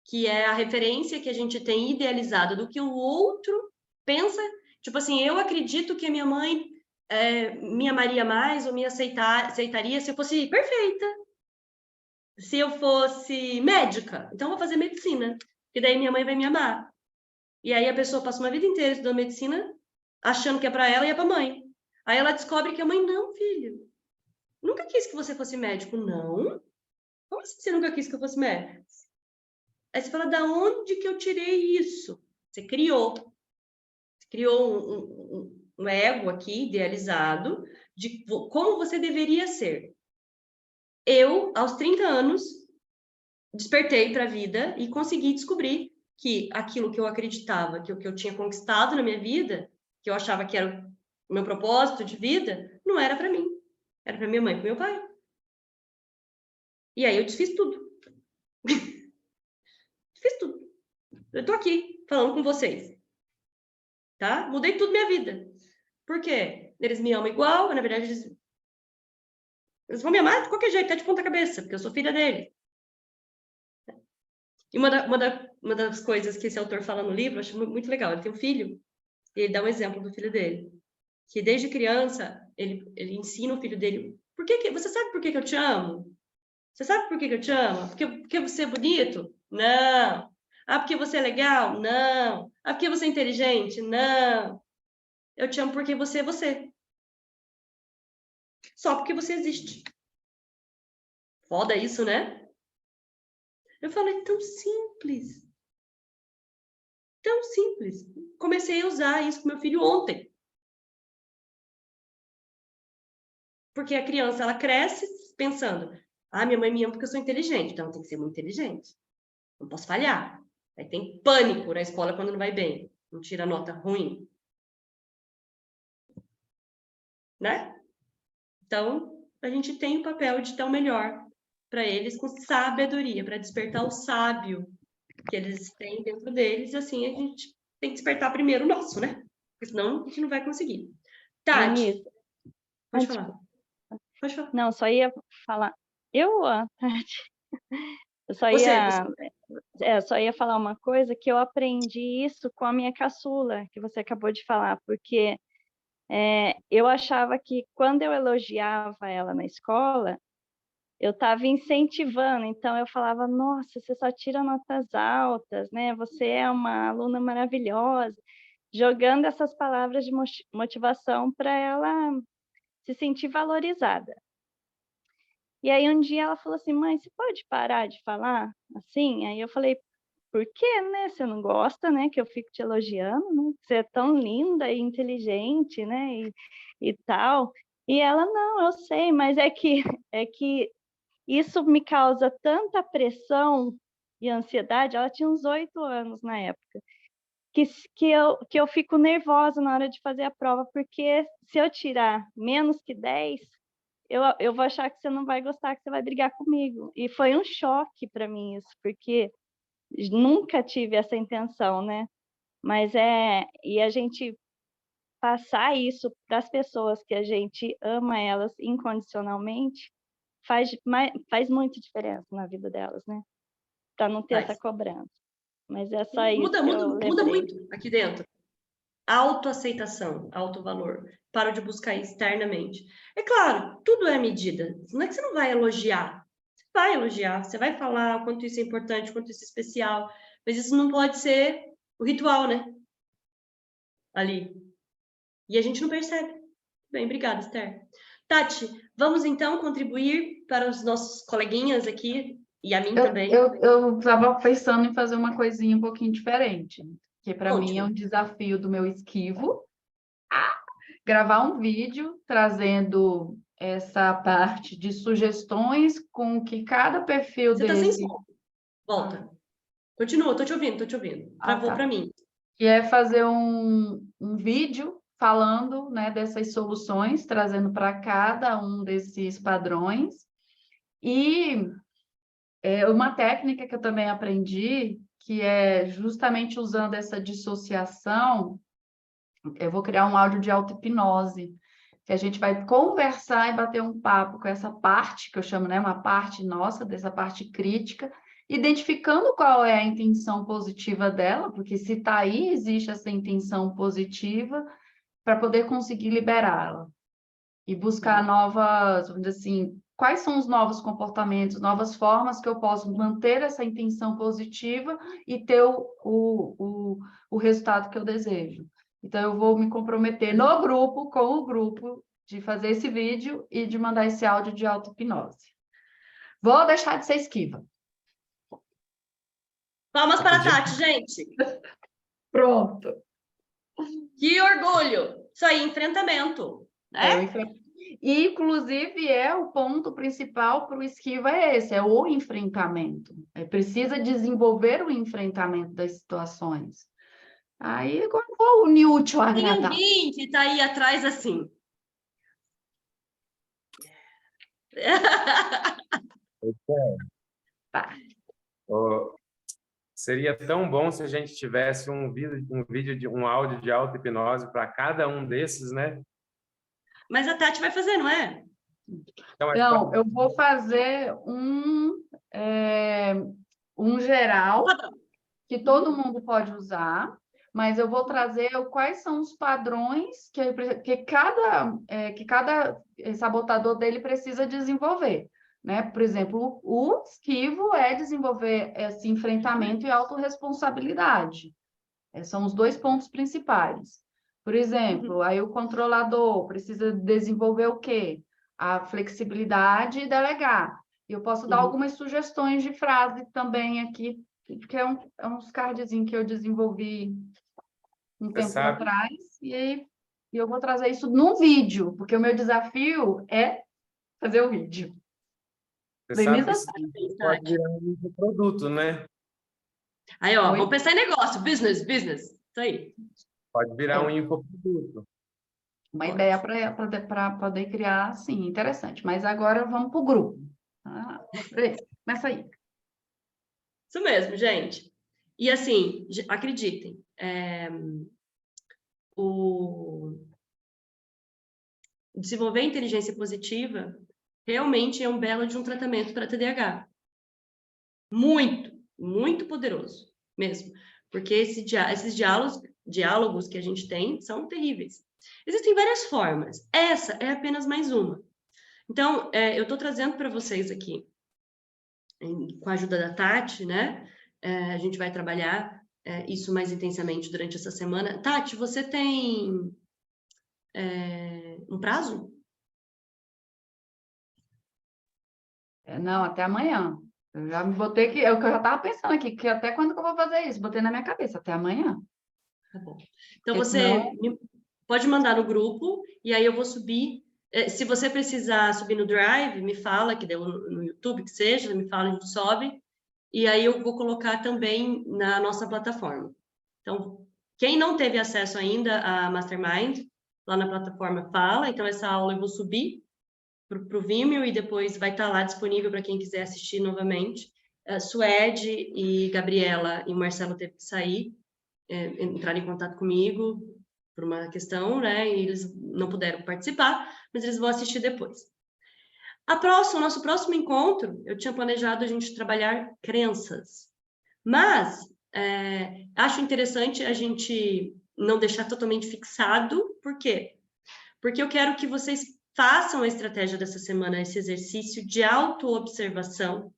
que é a referência que a gente tem idealizada do que o outro pensa. Tipo assim, eu acredito que a minha mãe me amaria mais ou me aceitaria se eu fosse perfeita. Se eu fosse médica, então eu vou fazer medicina, e daí minha mãe vai me amar. E aí a pessoa passa uma vida inteira estudando medicina, achando que é para ela e é para a mãe. Aí ela descobre que a mãe, não, filho, nunca quis que você fosse médico. Não? Como assim você nunca quis que eu fosse médico? Aí você fala, da onde que eu tirei isso? Você criou. Você criou um ego aqui, idealizado, de como você deveria ser. Eu, aos 30 anos, despertei para a vida e consegui descobrir que aquilo que eu acreditava, que eu tinha conquistado na minha vida, que eu achava que era o meu propósito de vida, não era para mim. Era para minha mãe e para meu pai. E aí eu desfiz tudo. Desfiz tudo. Eu tô aqui, falando com vocês. Tá? Mudei tudo minha vida. Por quê? Eles me amam igual, na verdade, eles vão me amar de qualquer jeito, até de ponta cabeça, porque eu sou filha dele. E uma das coisas que esse autor fala no livro, eu acho muito legal, ele tem um filho, e ele dá um exemplo do filho dele, que desde criança, ele ensina o filho dele Você sabe por que que eu te amo? Você sabe por que que eu te amo? Porque você é bonito? Não. Ah, porque você é legal? Não. Ah, porque você é inteligente? Não. Eu te amo porque você é você. Só porque você existe. Foda isso, né? Eu falei, tão simples. Tão simples. Comecei a usar isso com meu filho ontem. Porque a criança, ela cresce pensando, ah, minha mãe me ama porque eu sou inteligente, então tem que ser muito inteligente. Não posso falhar. Aí tem pânico na escola quando não vai bem. Não tira nota ruim. Né? Então, a gente tem o papel de dar o melhor para eles com sabedoria, para despertar o sábio que eles têm dentro deles. E assim, a gente tem que despertar primeiro o nosso, né? Porque senão a gente não vai conseguir. Tati, Denise, pode falar. Pode falar. Não, só ia falar. Tati, eu só ia falar uma coisa que eu aprendi isso com a minha caçula, que você acabou de falar, porque eu achava que quando eu elogiava ela na escola, eu estava incentivando, então eu falava, nossa, você só tira notas altas, né? Você é uma aluna maravilhosa, jogando essas palavras de motivação para ela se sentir valorizada. E aí um dia ela falou assim, mãe, você pode parar de falar assim? Aí eu falei, por quê, né? Você não gosta, né? Que eu fico te elogiando, né? Você é tão linda e inteligente, né? E tal. E ela, não, eu sei, mas é que isso me causa tanta pressão e ansiedade. Ela tinha uns 8 anos na época. Que eu fico nervosa na hora de fazer a prova, porque se eu tirar menos que 10, eu vou achar que você não vai gostar, que você vai brigar comigo. E foi um choque para mim isso, porque nunca tive essa intenção, né? E a gente passar isso para as pessoas que a gente ama elas incondicionalmente faz muita diferença na vida delas, né? Para não ter essa cobrança. Mas é só isso que eu lembrei. Muda muito aqui dentro. Autoaceitação, autovalor. Paro de buscar externamente. É claro, tudo é medida. Não é que você não vai elogiar. Você vai elogiar, você vai falar o quanto isso é importante, o quanto isso é especial. Mas isso não pode ser o ritual, né? Ali. E a gente não percebe. Bem, obrigada, Esther. Tati, vamos então contribuir para os nossos coleguinhas aqui e a mim também. Eu estava pensando em fazer uma coisinha um pouquinho diferente, que para mim é um desafio do meu esquivo. Gravar um vídeo trazendo essa parte de sugestões com que cada perfil Você desse... Tá sem som. Volta. Continua, tô te ouvindo. Travou para mim. Que é fazer um vídeo falando, né, dessas soluções, trazendo para cada um desses padrões. E uma técnica que eu também aprendi, que é justamente usando essa dissociação, eu vou criar um áudio de auto-hipnose, que a gente vai conversar e bater um papo com essa parte, que eu chamo, né, uma parte nossa, dessa parte crítica, identificando qual é a intenção positiva dela, porque se está aí, existe essa intenção positiva, para poder conseguir liberá-la. E buscar novas, vamos dizer assim, quais são os novos comportamentos, novas formas que eu posso manter essa intenção positiva e ter o resultado que eu desejo. Então, eu vou me comprometer no grupo, com o grupo, de fazer esse vídeo e de mandar esse áudio de auto-hipnose. Vou deixar de ser esquiva. Palmas para a Tati, gente. Pronto. Que orgulho. Isso aí, enfrentamento. Né? E, inclusive, o ponto principal para o esquiva é esse, é o enfrentamento. Precisa desenvolver o enfrentamento das situações. Aí, agora eu vou unir o útil ao agradável. Tem alguém que está aí atrás assim. Seria tão bom se a gente tivesse um áudio de auto-hipnose para cada um desses, né? Mas a Tati vai fazer, não é? Não, eu vou fazer um geral, que todo mundo pode usar, mas eu vou trazer quais são os padrões que cada sabotador dele precisa desenvolver, né? Por exemplo, o esquivo é desenvolver esse enfrentamento e autorresponsabilidade. São os 2 pontos principais. Por exemplo, aí o controlador precisa desenvolver o quê? A flexibilidade e delegar. E eu posso dar algumas sugestões de frase também aqui, que é uns cardzinhos que eu desenvolvi um tempo atrás, e aí eu vou trazer isso num vídeo, porque o meu desafio é fazer o vídeo. Você sabe que isso pode virar um produto, né? Aí, ó, vamos pensar em negócio, business. Isso aí. Pode virar um infoproduto. Uma ideia para poder criar, sim, interessante. Mas agora vamos para o grupo. Começa aí. Isso mesmo, gente. E assim, acreditem, desenvolver inteligência positiva realmente é um belo de um tratamento para TDAH. Muito poderoso mesmo. Porque esses diálogos que a gente tem são terríveis. Existem várias formas. Essa é apenas mais uma. Então, eu estou trazendo para vocês aqui, com a ajuda da Tati, né? A gente vai trabalhar isso mais intensamente durante essa semana. Tati, você tem um prazo? Não, até amanhã. Eu já me botei aqui, é o que eu já estava pensando aqui, que até quando que eu vou fazer isso? Botei na minha cabeça, até amanhã. Tá bom. Então, você pode mandar no grupo, e aí eu vou subir. Se você precisar subir no Drive, me fala, que deu no YouTube, que seja, me fala, a gente sobe. E aí eu vou colocar também na nossa plataforma. Então, quem não teve acesso ainda à Mastermind, lá na plataforma fala. Então, essa aula eu vou subir para o Vimeo e depois vai estar lá disponível para quem quiser assistir novamente. Suede e Gabriela e o Marcelo teve que sair, entrar em contato comigo por uma questão, né? E eles não puderam participar, mas eles vão assistir depois. O nosso próximo encontro, eu tinha planejado a gente trabalhar crenças, mas acho interessante a gente não deixar totalmente fixado. Por quê? Porque eu quero que vocês façam a estratégia dessa semana, esse exercício de autoobservação,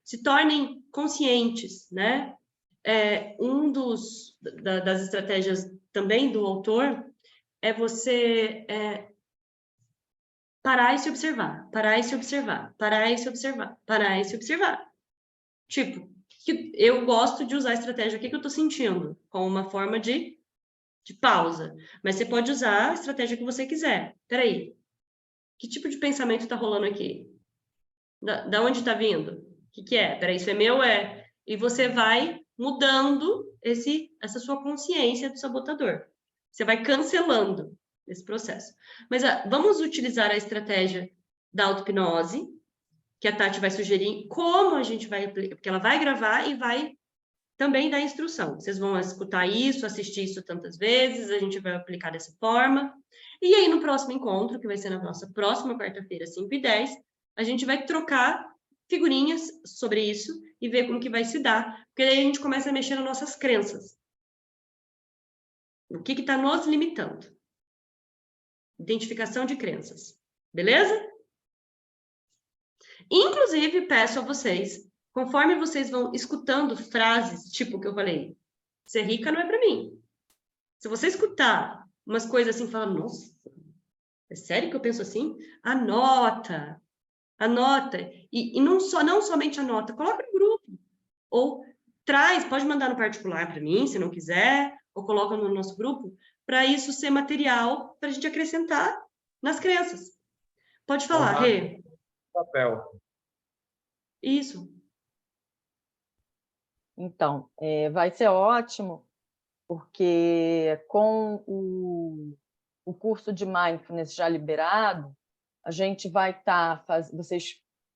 se tornem conscientes, né? Das estratégias também do autor é você parar e se observar, parar e se observar, parar e se observar, parar e se observar. Tipo, eu gosto de usar a estratégia, o que eu estou sentindo, como uma forma de pausa. Mas você pode usar a estratégia que você quiser. Peraí, que tipo de pensamento está rolando aqui? Da onde está vindo? O que é? Peraí, isso é meu? E você vai mudando essa sua consciência do sabotador. Você vai cancelando esse processo. Mas vamos utilizar a estratégia da auto-hipnose, que a Tati vai sugerir como a gente vai aplicar, porque ela vai gravar e vai também dar instrução. Vocês vão escutar isso, assistir isso tantas vezes, a gente vai aplicar dessa forma. E aí, no próximo encontro, que vai ser na nossa próxima quarta-feira, 5h10, a gente vai trocar figurinhas sobre isso e ver como que vai se dar, porque aí a gente começa a mexer nas nossas crenças. O que está nos limitando? Identificação de crenças. Beleza? Inclusive, peço a vocês, conforme vocês vão escutando frases, tipo o que eu falei, ser rica não é para mim. Se você escutar umas coisas assim, falando, nossa, é sério que eu penso assim? Anota. E não somente anota, coloca no grupo. Ou pode mandar no particular para mim, se não quiser, ou coloca no nosso grupo, para isso ser material para a gente acrescentar nas crenças. Pode falar, Rê. Papel. Isso. Então, vai ser ótimo, porque com o curso de Mindfulness já liberado, a gente vai estar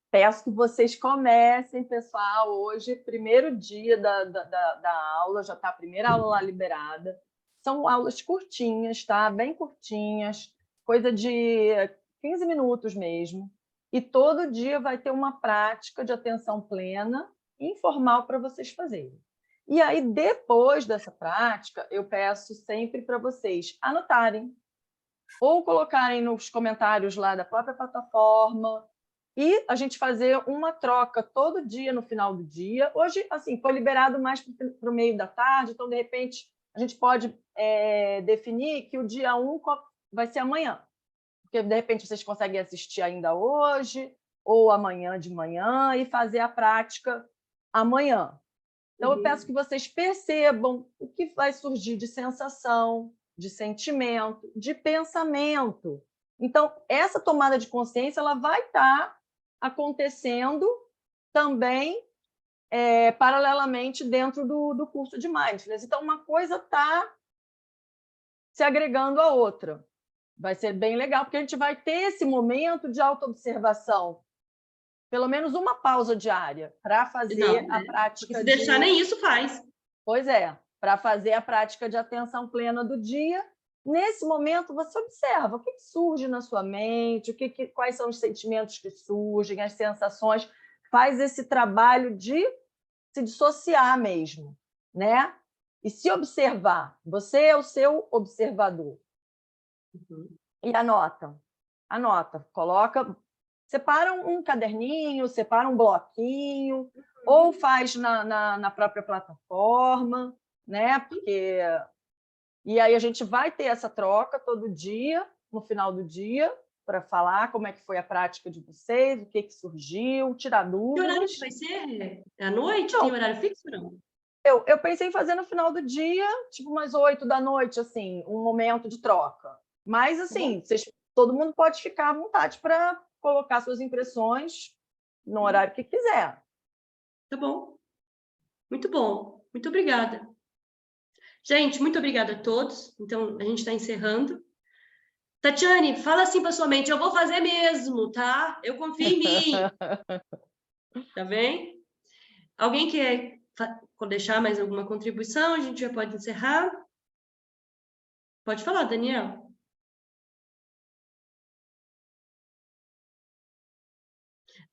peço que vocês comecem, pessoal, hoje, primeiro dia da aula, já está a primeira aula lá liberada. São aulas curtinhas, tá? Bem curtinhas, coisa de 15 minutos mesmo. E todo dia vai ter uma prática de atenção plena informal para vocês fazerem. E aí, depois dessa prática, eu peço sempre para vocês anotarem ou colocarem nos comentários lá da própria plataforma e a gente fazer uma troca todo dia no final do dia. Hoje, assim, foi liberado mais para o meio da tarde, então, de repente, a gente pode definir que o dia 1 vai ser amanhã, porque, de repente, vocês conseguem assistir ainda hoje ou amanhã de manhã e fazer a prática amanhã. Então, eu peço que vocês percebam o que vai surgir de sensação, de sentimento, de pensamento. Então, essa tomada de consciência ela vai estar acontecendo também paralelamente dentro do curso de Mindfulness. Então, uma coisa está se agregando à outra. Vai ser bem legal, porque a gente vai ter esse momento de autoobservação. Pelo menos uma pausa diária para fazer a prática. Se deixar, nem isso faz. Pois é, para fazer a prática de atenção plena do dia. Nesse momento, você observa o que surge na sua mente, quais são os sentimentos que surgem, as sensações. Faz esse trabalho de se dissociar mesmo, né? E se observar. Você é o seu observador. E anota, coloca, separa um caderninho, separa um bloquinho, ou faz na própria plataforma, né? Porque... E aí a gente vai ter essa troca todo dia, no final do dia, para falar como é que foi a prática de vocês, o que surgiu, tirar dúvidas. Que horário que vai ser? À noite? Não. Tem horário fixo ou não? Eu pensei em fazer no final do dia, tipo umas 8 da noite, assim, um momento de troca. Mas, assim, todo mundo pode ficar à vontade para colocar suas impressões no horário que quiser. Tá bom. Muito bom. Muito obrigada. Gente, muito obrigada a todos. Então, a gente está encerrando. Tatiane, fala assim para sua mente, eu vou fazer mesmo, tá? Eu confio em mim. Tá bem? Alguém quer deixar mais alguma contribuição? A gente já pode encerrar. Pode falar, Daniel.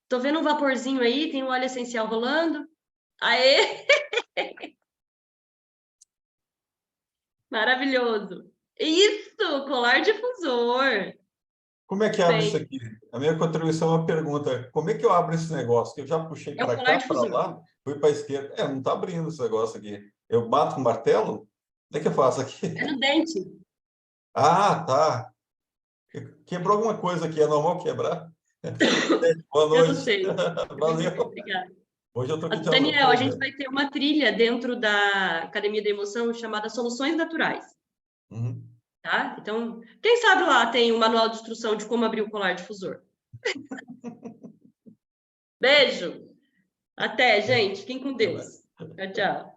Tô vendo um vaporzinho aí, tem um óleo essencial rolando. Aê! Maravilhoso. Isso, colar difusor. Como é que abre isso aqui? A minha contribuição é uma pergunta. Como é que eu abro esse negócio? Que eu já puxei para cá, para lá, fui para a esquerda. Não está abrindo esse negócio aqui. Eu bato com o martelo? O que é que eu faço aqui? É no dente. Ah, tá. Quebrou alguma coisa aqui. É normal quebrar? Boa noite. Eu não sei. Valeu. Obrigada. Hoje eu tô aqui. Daniel, a gente vai ter uma trilha dentro da Academia da Emoção chamada Soluções Naturais. Tá? Então, quem sabe lá tem um manual de instrução de como abrir o colar difusor. Beijo. Até, gente. Fiquem com Deus. Tchau, tchau.